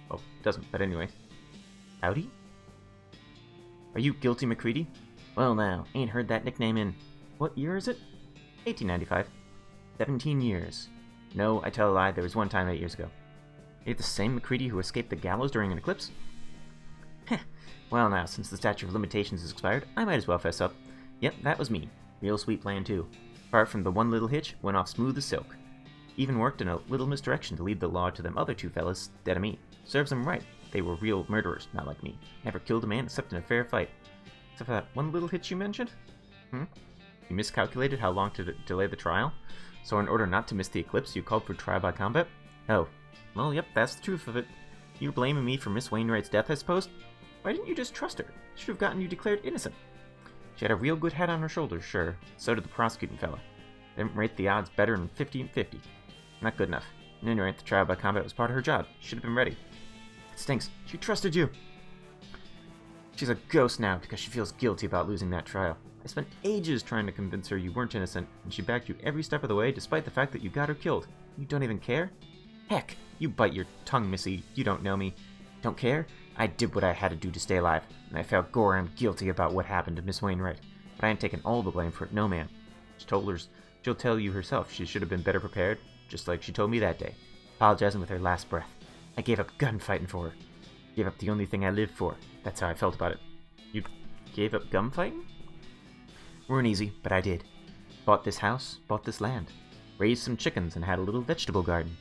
Oh, doesn't, but anyway. Howdy? Are you Guilty McCready? Well now, ain't heard that nickname in... What year is it? 1895. 17 years. No, I tell a lie, there was one time 8 years ago. Are you the same McCready who escaped the gallows during an eclipse? Heh. Well now, since the statute of limitations is expired, I might as well fess up. Yep, that was me. Real sweet plan too. Apart from the one little hitch, went off smooth as silk. Even worked in a little misdirection to lead the law to them other two fellas dead of meat. Serves them right. They were real murderers, not like me. Never killed a man except in a fair fight. Except for that one little hitch you mentioned? You miscalculated how long to delay the trial? So in order not to miss the eclipse, you called for trial by combat? Oh. Well, yep, that's the truth of it. You're blaming me for Miss Wainwright's death, I suppose? Why didn't you just trust her? Should have gotten you declared innocent. She had a real good head on her shoulders, sure. So did the prosecuting fella. They didn't rate the odds better than 50 and 50. Not good enough. At any rate, the trial by combat was part of her job. She should have been ready. It stinks. She trusted you. She's a ghost now because she feels guilty about losing that trial. I spent ages trying to convince her you weren't innocent, and she backed you every step of the way despite the fact that you got her killed. You don't even care? Heck, you bite your tongue, missy. You don't know me. Don't care? I did what I had to do to stay alive, and I felt Gorham guilty about what happened to Miss Wainwright. But I ain't taking all the blame for it, no man. She'll tell you herself she should have been better prepared, just like she told me that day, apologizing with her last breath. I gave up gunfighting for her. Gave up the only thing I lived for. That's how I felt about it. You gave up gunfighting? Weren't easy, but I did. Bought this house, bought this land. Raised some chickens and had a little vegetable garden.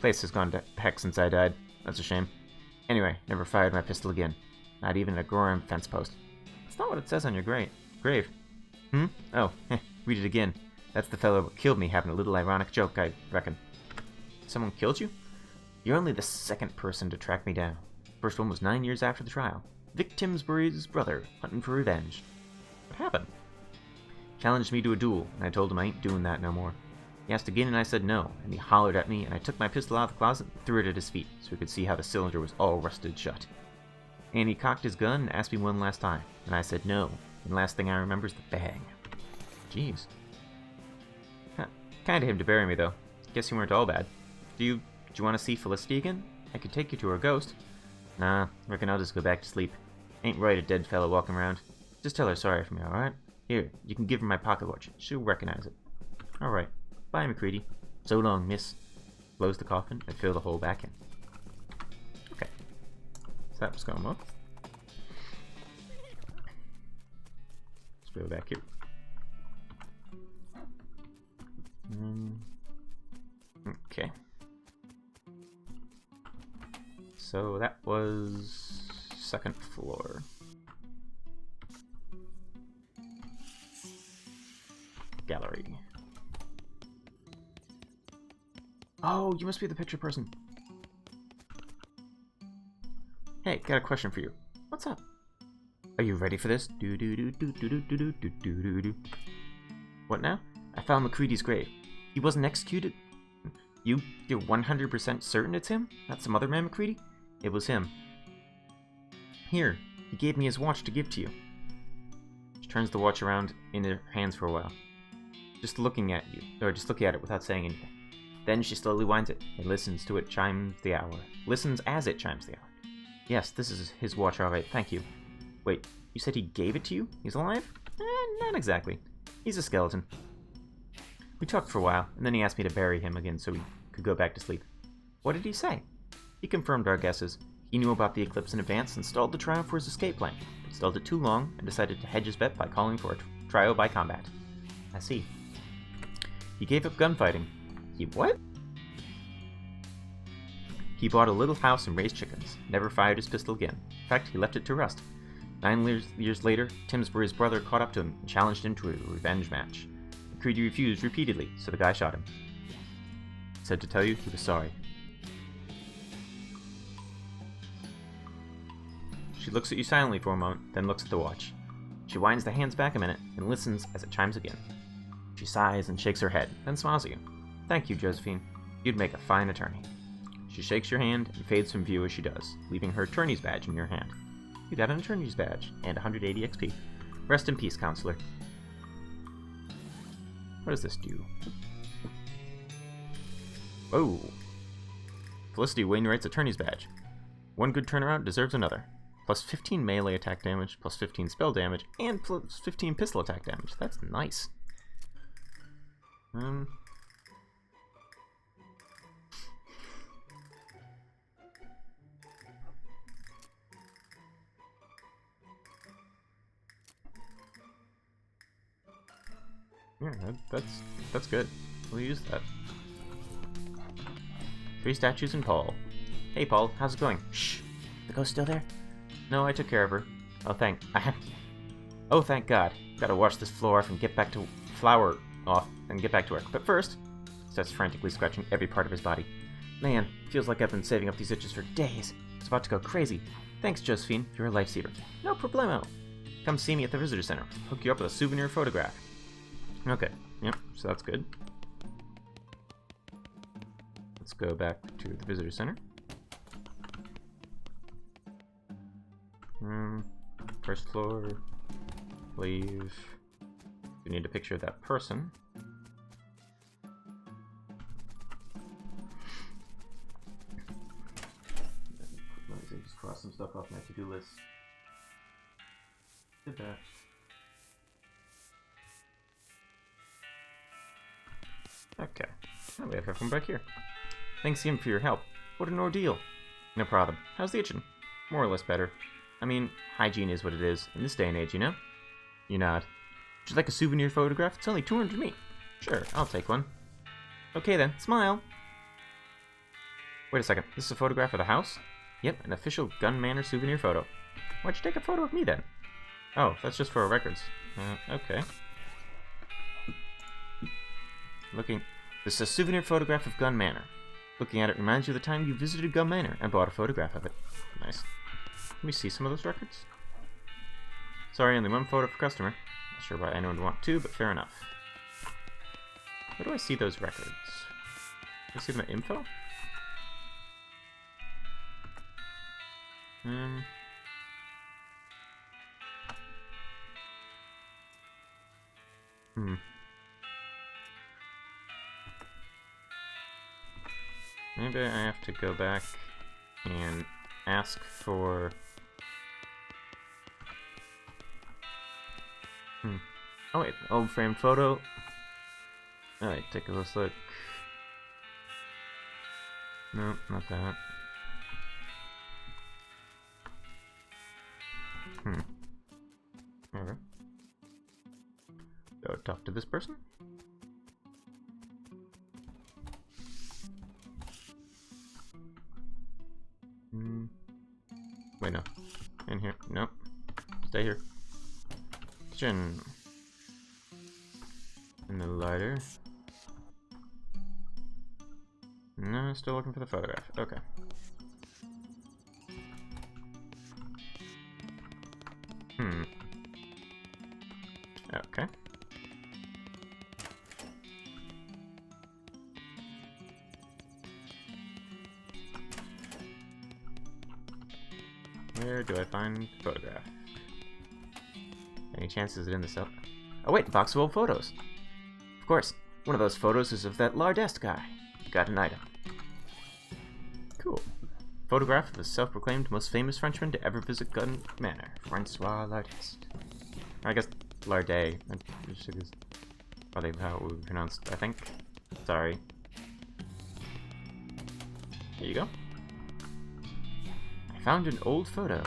Place has gone to heck since I died. That's a shame. Anyway, never fired my pistol again. Not even at a Gorham fence post. That's not what it says on your grave. Oh, read it again. That's the fellow who killed me having a little ironic joke, I reckon. Someone killed you? You're only the second person to track me down. First one was 9 years after the trial. Vic Timsbury's brother, hunting for revenge. What happened? Challenged me to a duel, and I told him I ain't doing that no more. He asked again and I said no, and he hollered at me, and I took my pistol out of the closet and threw it at his feet, so he could see how the cylinder was all rusted shut. And he cocked his gun and asked me one last time, and I said no, and the last thing I remember is the bang. Jeez. Kinda him to bury me, though. Guess you weren't all bad. Do you want to see Felicity again? I could take you to her ghost. Nah, reckon I'll just go back to sleep. Ain't right a dead fella walking around. Just tell her sorry for me, alright? Here, you can give her my pocket watch. She'll recognize it. Alright. Bye, McCready. So long, miss. Close the coffin and fill the hole back in. Okay. So that was going well. Let's go back here. Okay. So that was second floor. Gallery. Oh, you must be the picture person. Hey, got a question for you. What's up? Are you ready for this? Do do do do do do do do do do do. What now? I found McCready's grave. He wasn't executed? You're 100% certain it's him? Not some other man, McCready? It was him. Here, he gave me his watch to give to you. She turns the watch around in her hands for a while. Just looking at it without saying anything. Then she slowly winds it and listens to it chime the hour. Listens as it chimes the hour. Yes, this is his watch, alright, thank you. Wait, you said he gave it to you? He's alive? Not exactly. He's a skeleton. We talked for a while, and then he asked me to bury him again so he could go back to sleep. What did he say? He confirmed our guesses. He knew about the eclipse in advance and stalled the trial for his escape plan. But stalled it too long and decided to hedge his bet by calling for a trial by combat. I see. He gave up gunfighting. He what? He bought a little house and raised chickens. Never fired his pistol again. In fact, he left it to rust. 9 years later, Timsbury's brother caught up to him and challenged him to a revenge match. McCready refused repeatedly, so the guy shot him. Said to tell you he was sorry. She looks at you silently for a moment, then looks at the watch. She winds the hands back a minute and listens as it chimes again. She sighs and shakes her head, then smiles at you. Thank you, Josephine. You'd make a fine attorney. She shakes your hand and fades from view as she does, leaving her attorney's badge in your hand. You got an attorney's badge and 180 XP. Rest in peace, counselor. What does this do? Whoa. Felicity Wainwright's attorney's badge. One good turnaround deserves another. Plus 15 melee attack damage, plus 15 spell damage, and plus 15 pistol attack damage. That's nice. Yeah, that's good. We'll use that. 3 statues and Paul. Hey, Paul, how's it going? Shh. The ghost still there? No, I took care of her. Oh, thank God. Gotta wash this floor off and get back to work. But first, starts frantically scratching every part of his body. Man, feels like I've been saving up these itches for days. It's about to go crazy. Thanks, Josephine. You're a lifesaver. No problemo. Come see me at the visitor center. Hook you up with a souvenir photograph. Okay. Yep. So that's good. Let's go back to the visitor center. First floor. Leave. We need a picture of that person. Let me just cross some stuff off my to-do list. Did that. Okay. Now we have everyone back here. Thanks again for your help. What an ordeal. No problem. How's the itching? More or less better. I mean, hygiene is what it is in this day and age, you know? You nod. Would you like a souvenir photograph? It's only 200 meat. Sure, I'll take one. Okay then, smile. Wait a second, this is a photograph of the house? Yep, an official Gun Manor souvenir photo. Why'd you take a photo of me then? Oh, that's just for our records. Okay. This is a souvenir photograph of Gun Manor. Looking at it reminds you of the time you visited Gun Manor and bought a photograph of it. Nice. Let me see some of those records. Sorry, only one photo per customer. Not sure why anyone would want 2, but fair enough. Where do I see those records? Do I see them at info? Maybe I have to go back and ask for... Oh wait, old framed photo. Alright, take a close look. No, not that. Okay. Go talk to this person. Wait, no. In here. Nope. Stay here. Kitchen. And the lighter. No, still looking for the photograph. Okay. Okay. Where do I find the photograph? Any chance is it in the cell? Oh wait, box of old photos. Of course, one of those photos is of that Lardest guy. Got an item. Cool. Photograph of the self-proclaimed most famous Frenchman to ever visit Gun Manor, Francois Lardest. I guess Lardet. Is probably how it would be pronounced, I think. Sorry. Here you go. I found an old photo.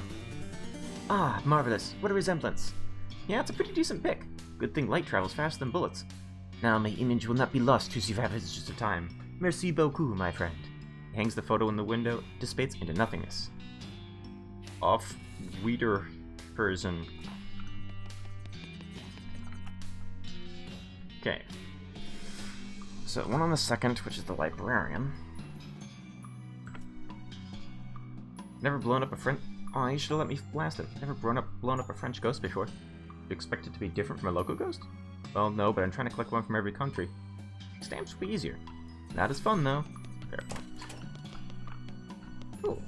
Ah, marvelous. What a resemblance. Yeah, it's a pretty decent pic. Good thing light travels faster than bullets. Now my image will not be lost to survivors of time. Merci beaucoup, my friend. He hangs the photo in the window, dissipates into nothingness. Off Weeder person. Okay. So, one on the second, which is the librarian. Never blown up a French... Oh, you should have let me blast it. Never blown up a French ghost before. You expect it to be different from a local ghost? Well, no, but I'm trying to collect one from every country. Stamps will be easier. Not as fun, though. Fair point. Cool.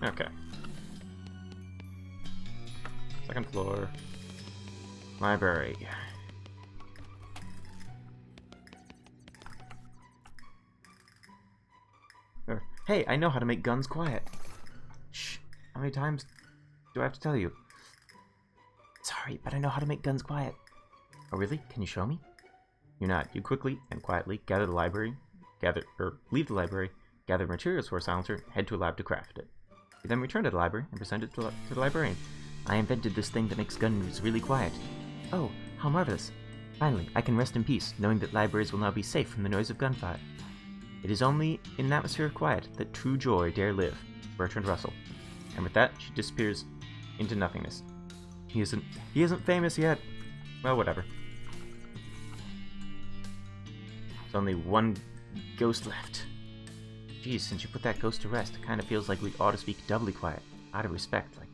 Okay. Second floor. Library. Hey, I know how to make guns quiet. Shh. How many times do I have to tell you? Sorry, but I know how to make guns quiet. Oh, really? Can you show me? You're not. You quickly and quietly leave the library, gather materials for a silencer, head to a lab to craft it. You then return to the library and present it to the librarian. I invented this thing that makes guns really quiet. Oh, How marvelous. Finally, I can rest in peace, knowing that libraries will now be safe from the noise of gunfire. It is only in an atmosphere of quiet that true joy dare live. Bertrand Russell. And with that, she disappears into nothingness. He isn't famous yet. Well, whatever. There's only one ghost left. Geez, since you put that ghost to rest, it kind of feels like we ought to speak doubly quiet, out of respect. Like,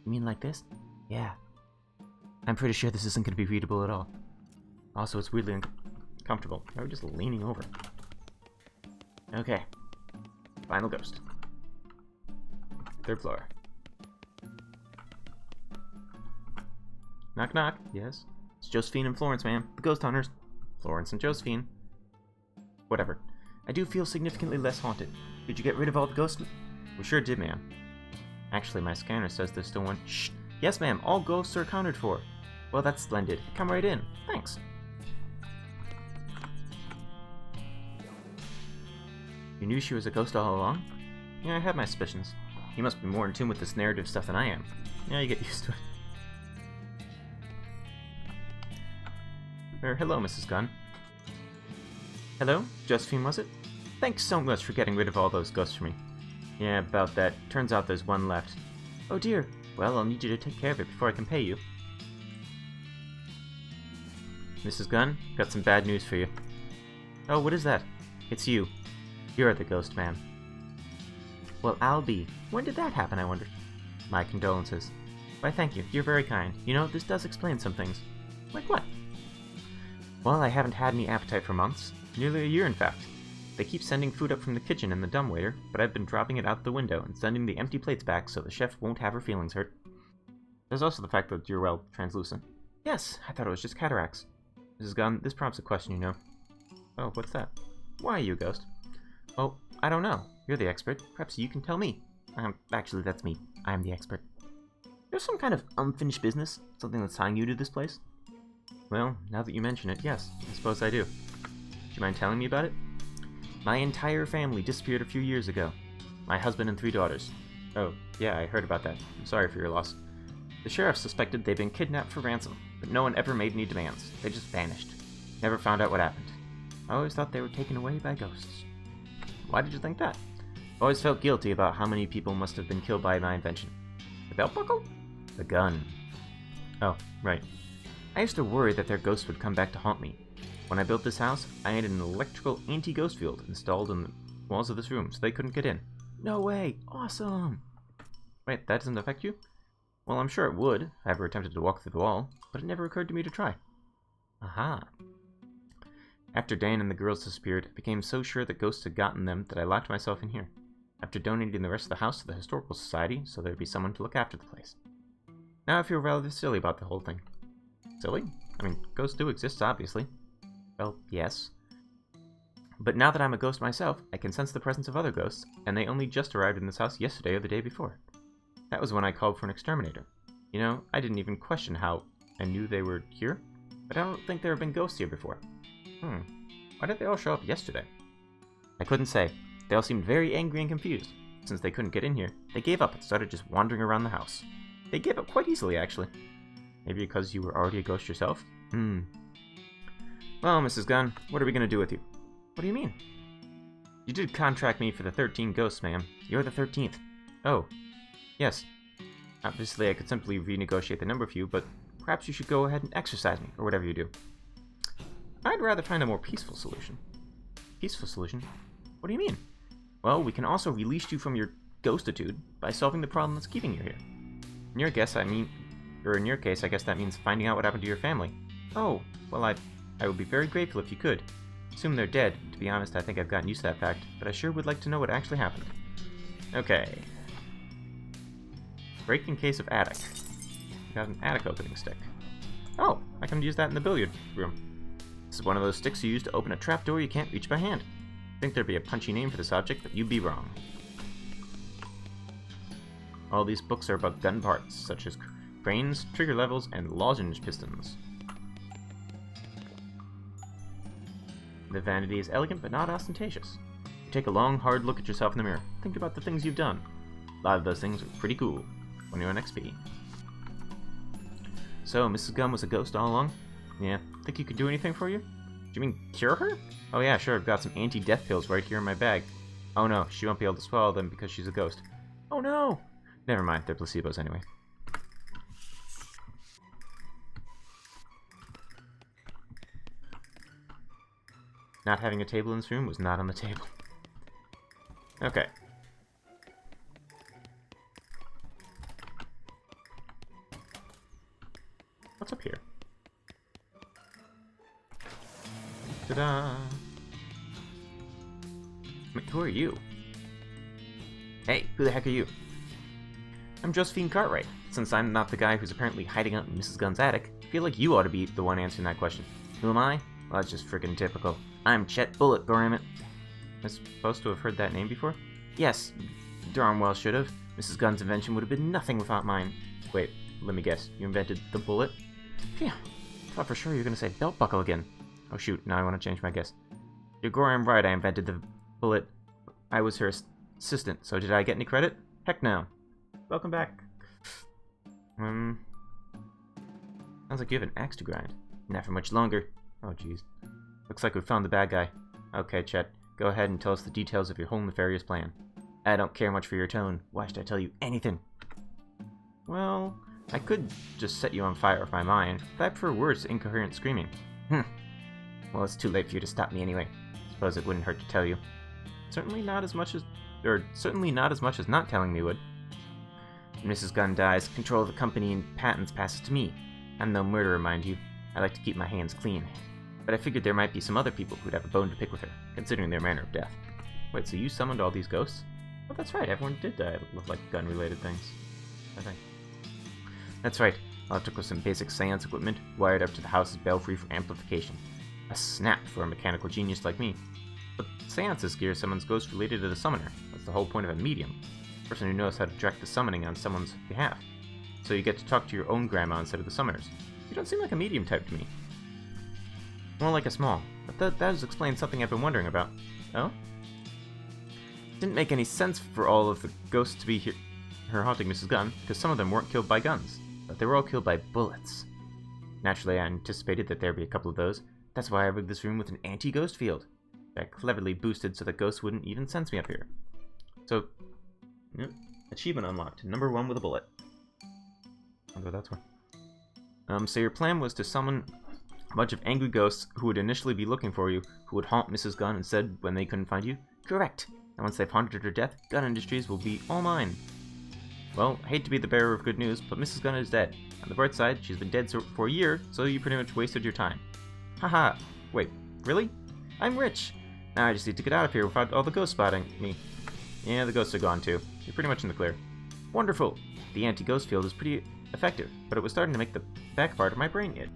you mean like this? Yeah. I'm pretty sure this isn't going to be readable at all. Also, it's weirdly uncomfortable. Why are we just leaning over? Okay. Final ghost. 3rd floor. Knock knock. Yes. It's Josephine and Florence, ma'am. The ghost hunters. Florence and Josephine. Whatever. I do feel significantly less haunted. Did you get rid of all the ghosts? We sure did, ma'am. Actually, my scanner says there's still one. Shh! Yes, ma'am. All ghosts are accounted for. Well, that's splendid. Come right in. Thanks. You knew she was a ghost all along? Yeah, I had my suspicions. You must be more in tune with this narrative stuff than I am. Yeah, you get used to it. Hello, Mrs. Gunn. Hello? Josephine, was it? Thanks so much for getting rid of all those ghosts for me. Yeah, about that. Turns out there's one left. Oh dear. Well, I'll need you to take care of it before I can pay you. Mrs. Gunn, got some bad news for you. Oh, what is that? It's you. You're the ghost man. Well, I'll be. When did that happen, I wonder? My condolences. Why, thank you. You're very kind. You know, this does explain some things. Like what? Well, I haven't had any appetite for months. Nearly a year, in fact. They keep sending food up from the kitchen and the dumbwaiter, but I've been dropping it out the window and sending the empty plates back so the chef won't have her feelings hurt. There's also the fact that you're, well, translucent. Yes, I thought it was just cataracts. Mrs. Gunn, this prompts a question, you know. Oh, what's that? Why are you a ghost? Oh, I don't know. You're the expert. Perhaps you can tell me. Actually, that's me. I'm the expert. There's some kind of unfinished business? Something that's tying you to this place? Well, now that you mention it, yes, I suppose I do. Do you mind telling me about it? My entire family disappeared a few years ago. My husband and 3 daughters. Oh, yeah, I heard about that. I'm sorry for your loss. The sheriff suspected they'd been kidnapped for ransom, but no one ever made any demands. They just vanished. Never found out what happened. I always thought they were taken away by ghosts. Why did you think that? I always felt guilty about how many people must have been killed by my invention. The belt buckle? The gun. Oh, right. I used to worry that their ghosts would come back to haunt me. When I built this house, I had an electrical anti-ghost field installed in the walls of this room so they couldn't get in. No way! Awesome! Wait, that doesn't affect you? Well, I'm sure it would if I ever attempted to walk through the wall, but it never occurred to me to try. Aha! After Dan and the girls disappeared, I became so sure that ghosts had gotten them that I locked myself in here, after donating the rest of the house to the Historical Society so there'd be someone to look after the place. Now I feel rather silly about the whole thing. Silly? I mean, ghosts do exist, obviously. Well, yes. But now that I'm a ghost myself, I can sense the presence of other ghosts, and they only just arrived in this house yesterday or the day before. That was when I called for an exterminator. You know, I didn't even question how I knew they were here, but I don't think there have been ghosts here before. Why did they all show up yesterday? I couldn't say. They all seemed very angry and confused. Since they couldn't get in here, they gave up and started just wandering around the house. They gave up quite easily, actually. Maybe because you were already a ghost yourself? Well, Mrs. Gunn, what are we going to do with you? What do you mean? You did contract me for the 13 ghosts, ma'am. You're the 13th. Oh. Yes. Obviously, I could simply renegotiate the number for you, but perhaps you should go ahead and exorcise me, or whatever you do. I'd rather find a more peaceful solution. Peaceful solution? What do you mean? Well, we can also release you from your ghostitude by solving the problem that's keeping you here. In your case, I guess that means finding out what happened to your family. Oh, well, I would be very grateful if you could. Assume they're dead. To be honest, I think I've gotten used to that fact, but I sure would like to know what actually happened. Okay. Break in case of attic. Got an attic opening stick. Oh, I can use that in the billiard room. This is one of those sticks you use to open a trapdoor you can't reach by hand. I think there'd be a punchy name for this object, but you'd be wrong. All these books are about gun parts, such as cranes, trigger levels, and lozenge pistons. The vanity is elegant but not ostentatious. You take a long, hard look at yourself in the mirror. Think about the things you've done. A lot of those things are pretty cool when you're on XP. So, Mrs. Gunn was a ghost all along? Yeah, think you could do anything for you? Do you mean cure her? Oh yeah, sure, I've got some anti-death pills right here in my bag. Oh no, she won't be able to swallow them because she's a ghost. Oh no! Never mind, they're placebos anyway. Not having a table in this room was not on the table. Okay. What's up here? Ta-da! Wait, who are you? Hey, who the heck are you? I'm Josephine Cartwright. Since I'm not the guy who's apparently hiding out in Mrs. Gunn's attic, I feel like you ought to be the one answering that question. Who am I? Well, that's just freaking typical. I'm Chet Bullet, gorammit. I'm supposed to have heard that name before? Yes, darn well should have. Mrs. Gunn's invention would have been nothing without mine. Wait, let me guess. You invented the bullet? Phew. Thought for sure you were going to say belt buckle again. Oh shoot, now I want to change my guess. You're goddamn right, I invented the bullet. I was her assistant, so did I get any credit? Heck no. Welcome back. Sounds like you have an axe to grind. Not for much longer. Oh jeez. Looks like we found the bad guy. Okay, Chet. Go ahead and tell us the details of your whole nefarious plan. I don't care much for your tone. Why should I tell you anything? Well, I could just set you on fire with my mind, but I prefer words to incoherent screaming. Well, it's too late for you to stop me anyway. Suppose it wouldn't hurt to tell you. Certainly not as much as not telling me would. When Mrs. Gunn dies, control of the company and patents passes to me. I'm no murderer, mind you. I like to keep my hands clean. But I figured there might be some other people who'd have a bone to pick with her, considering their manner of death. Wait, so you summoned all these ghosts? Oh, that's right, everyone did die with, like, gun-related things. I think. That's right. All it took was some basic seance equipment, wired up to the house's belfry for amplification. A snap for a mechanical genius like me. But seances gear summons ghosts related to the summoner. That's the whole point of a medium. A person who knows how to direct the summoning on someone's behalf. So you get to talk to your own grandma instead of the summoners. You don't seem like a medium type to me. More like a small. But that does explain something I've been wondering about. Oh? Didn't make any sense for all of the ghosts to be here haunting Mrs. Gunn, because some of them weren't killed by guns, but they were all killed by bullets. Naturally, I anticipated that there'd be a couple of those. That's why I rigged this room with an anti-ghost field. I cleverly boosted so that ghosts wouldn't even sense me up here. So, yep, achievement unlocked. Number 1 with a bullet. I'll go that one. So your plan was to summon a bunch of angry ghosts who would initially be looking for you, who would haunt Mrs. Gunn instead when they couldn't find you? Correct! And once they've haunted her to death, Gun Industries will be all mine. Well, I hate to be the bearer of good news, but Mrs. Gunn is dead. On the bright side, she's been dead for a year, so you pretty much wasted your time. Haha, wait, really? I'm rich! Now I just need to get out of here without all the ghosts spotting me. Yeah, the ghosts are gone too. You're pretty much in the clear. Wonderful! The anti-ghost field is pretty effective, but it was starting to make the back part of my brain itch.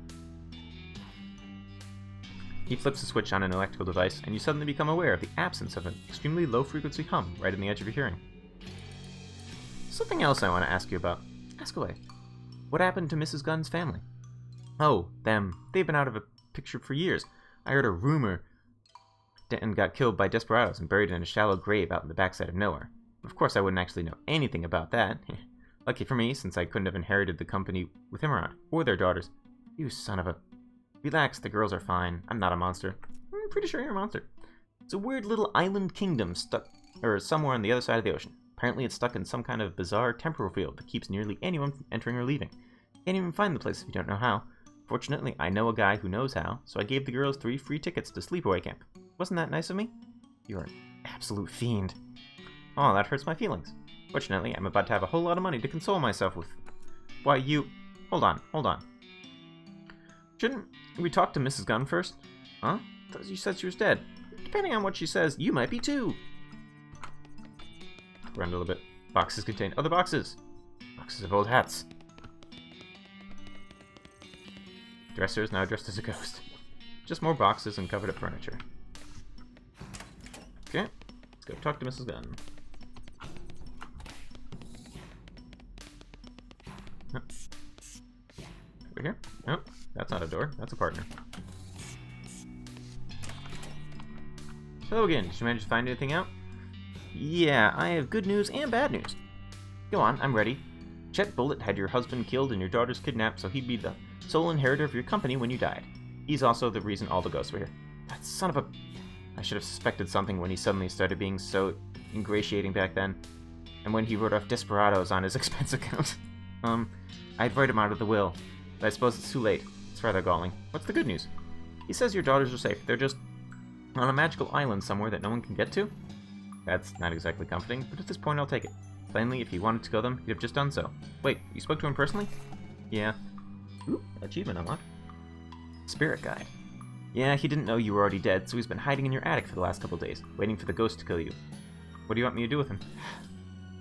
He flips a switch on an electrical device, and you suddenly become aware of the absence of an extremely low-frequency hum right in the edge of your hearing. Something else I want to ask you about. Ask away. What happened to Mrs. Gunn's family? Oh, them. They've been out of a picture for years. I heard a rumor and got killed by desperados and buried in a shallow grave out in the backside of nowhere. Of course, I wouldn't actually know anything about that. Lucky for me, since I couldn't have inherited the company with him around, or their daughters. You son of a... Relax, the girls are fine. I'm not a monster. I'm pretty sure you're a monster. It's a weird little island kingdom stuck, somewhere on the other side of the ocean. Apparently it's stuck in some kind of bizarre temporal field that keeps nearly anyone from entering or leaving. Can't even find the place if you don't know how. Fortunately, I know a guy who knows how, so I gave the girls 3 free tickets to sleepaway camp. Wasn't that nice of me? You're an absolute fiend. Oh, that hurts my feelings. Fortunately, I'm about to have a whole lot of money to console myself with. Why, you... Hold on. Shouldn't we talk to Mrs. Gunn first? Huh? I thought you said she was dead. Depending on what she says, you might be too. Run a little bit. Boxes contain other boxes. Boxes of old hats. Dresser is now dressed as a ghost. Just more boxes and covered up furniture. Okay, let's go talk to Mrs. Gunn. Oh. Over here? Nope, that's not a door. That's a partner. Hello again. Did you manage to find anything out? Yeah, I have good news and bad news. Go on, I'm ready. Chet Bullitt had your husband killed and your daughters kidnapped so he'd be the sole inheritor of your company when you died. He's also the reason all the ghosts were here. That son of a... I should have suspected something when he suddenly started being so ingratiating back then. And when he wrote off desperados on his expense account. I'd write him out of the will, but I suppose it's too late. It's rather galling. What's the good news? He says your daughters are safe. They're just on a magical island somewhere that no one can get to? That's not exactly comforting, but at this point I'll take it. Plainly, if he wanted to kill them, he'd have just done so. Wait, you spoke to him personally? Yeah. Ooh, achievement unlocked. Spirit guide. Yeah, he didn't know you were already dead, so he's been hiding in your attic for the last couple days, waiting for the ghost to kill you. What do you want me to do with him?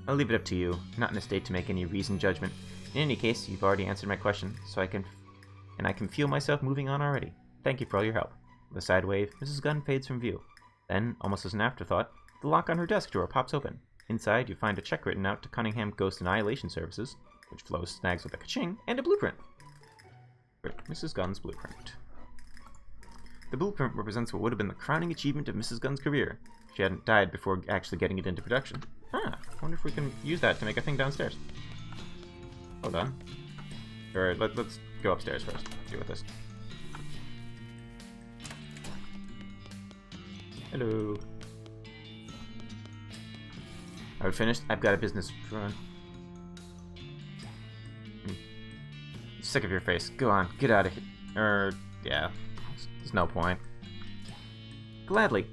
I'll leave it up to you. I'm not in a state to make any reasoned judgment. In any case, you've already answered my question, so I can feel myself moving on already. Thank you for all your help. With a side wave, Mrs. Gunn fades from view. Then, almost as an afterthought, the lock on her desk drawer pops open. Inside, you find a check written out to Cunningham Ghost Annihilation Services, which Flo snags with a ka-ching, and a blueprint. Mrs. Gunn's blueprint. The blueprint represents what would have been the crowning achievement of Mrs. Gunn's career. She hadn't died before actually getting it into production. I wonder if we can use that to make a thing downstairs. Hold on. Alright, let's go upstairs first. Deal with this. Hello. Are we finished? I've got a business to run. Sick of your face. Go on, get out of here. Yeah. There's no point. Gladly.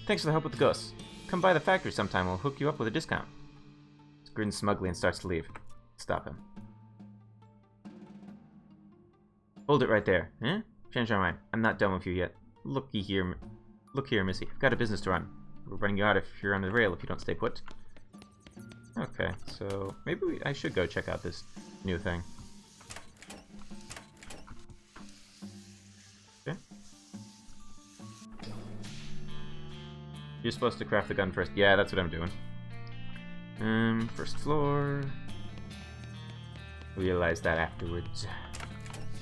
Thanks for the help with the ghosts. Come by the factory sometime, we'll hook you up with a discount. He grins smugly and starts to leave. Stop him. Hold it right there. Eh? Change my mind. I'm not done with you yet. Look here, Missy. I've got a business to run. We're running you out if you're on the rail if you don't stay put. Okay, so maybe I should go check out this new thing. Okay. You're supposed to craft the gun first. Yeah, that's what I'm doing. First floor. Realize that afterwards.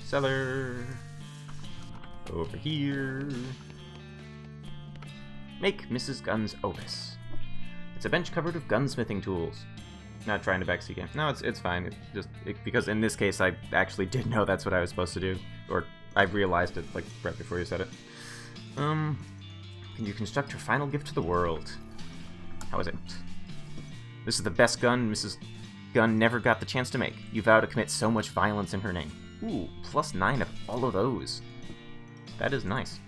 Cellar. Over here. Make Mrs. Gunn's Opus. It's a bench covered with gunsmithing tools. Not trying to vex you again. No, it's fine. It's just because in this case I actually did know that's what I was supposed to do, or I realized it like right before you said it. Can you construct your final gift to the world? How is it? This is the best gun Mrs. Gunn never got the chance to make. You vow to commit so much violence in her name. Ooh, +9 of all of those. That is nice.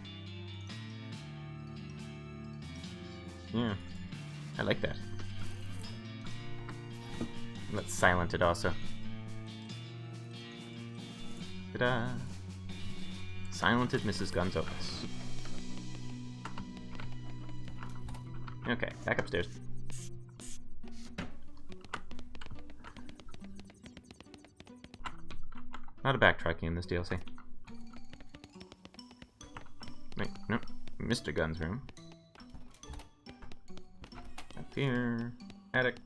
Yeah, I like that. Let's silent it also. Ta-da! Silented Mrs. Gunn's Opus. Okay, back upstairs. Not a backtracking in this DLC. Wait, no. Mr. Gunn's room. Up here. Attic.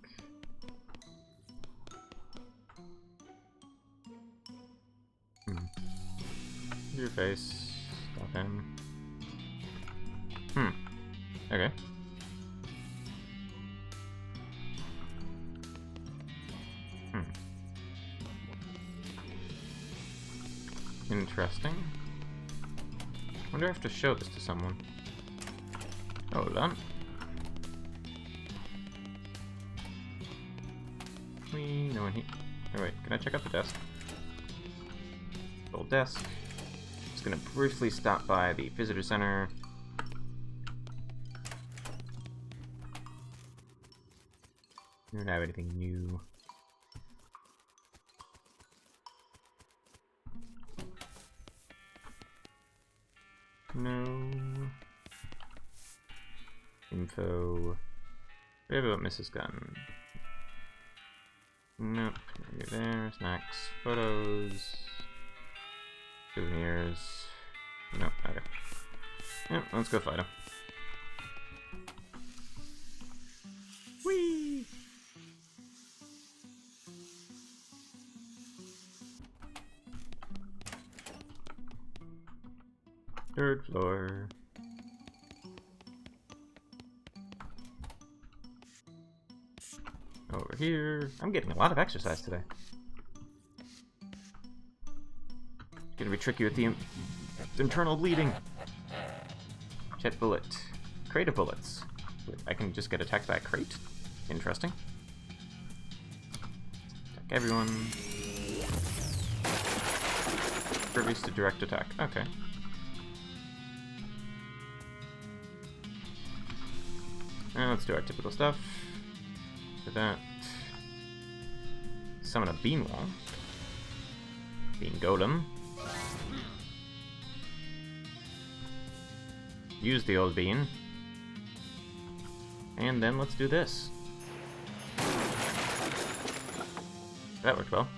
Your face. Stop him. Okay. Interesting. Wonder if I have to show this to someone. Hold on. No one here. Oh wait, can I check out the desk? Full desk. Just gonna briefly stop by the visitor center. We don't have anything new. No. Info. What about Mrs. Gunn? Nope. You're there. Snacks. Photos. Souvenirs. Nope. Okay. Yep, let's go fight him. Whee! Third floor. Over Over here. I'm getting a lot of exercise today. It's gonna be tricky with the internal bleeding. Jet bullet. Crate of bullets. I can just get attacked by a crate? Interesting. Attack everyone. Previous to direct attack. Okay. Now let's do our typical stuff. For that. Summon a bean wall. Bean golem. Use the old bean. And then let's do this. That worked well.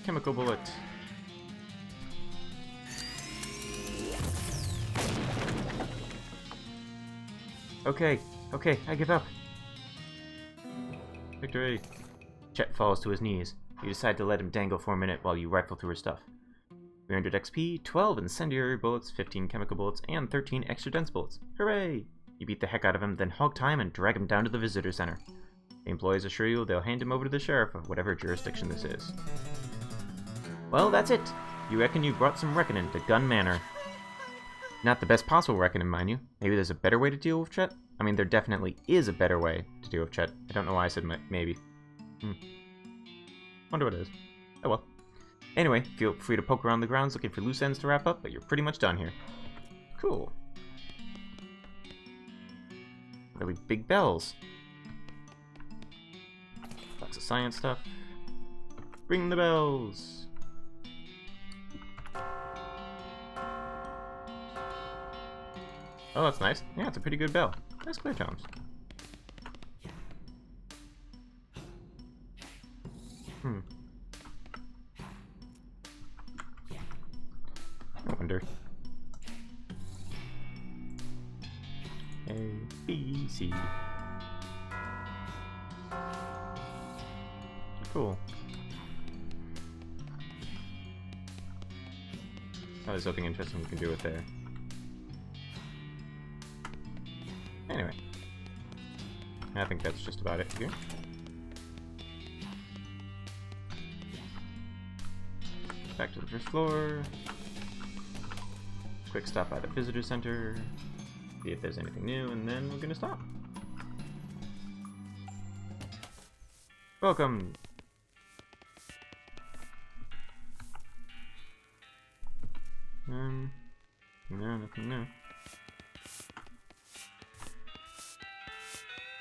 Chemical bullet. Okay, okay, I give up. Victory. Chet falls to his knees. You decide to let him dangle for a minute while you rifle through his stuff. 300 XP, 12 incendiary bullets, 15 chemical bullets, and 13 extra dense bullets. Hooray! You beat the heck out of him, then hog time and drag him down to the visitor center. The employees assure you they'll hand him over to the sheriff of whatever jurisdiction this is. Well, that's it. You reckon you brought some Reckonin to Gun Manor. Not the best possible Reckonin, mind you. Maybe there's a better way to deal with Chet? I mean, there definitely is a better way to deal with Chet. I don't know why I said maybe. Wonder what it is. Oh well. Anyway, feel free to poke around the grounds looking for loose ends to wrap up, but you're pretty much done here. Cool. Really big bells. Lots of science stuff. Ring the bells. Oh, that's nice. Yeah, it's a pretty good bell. Nice clear tones. I wonder. A, B, C. Cool. Oh, there's something interesting we can do with there. Anyway. I think that's just about it here. Back to the first floor. Quick stop by the visitor center. See if there's anything new, and then we're gonna stop. Welcome! No, nothing new.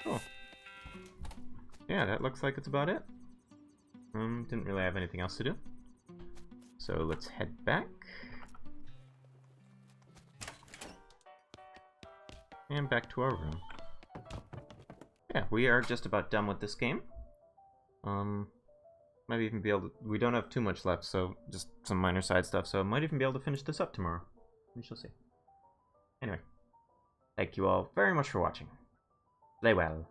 Cool. Yeah, that looks like it's about it. Didn't really have anything else to do. So let's head back. And back to our room. Yeah, we are just about done with this game. Might even be able to... We don't have too much left, so just some minor side stuff, so I might even be able to finish this up tomorrow. We shall see. Anyway, thank you all very much for watching. Play well.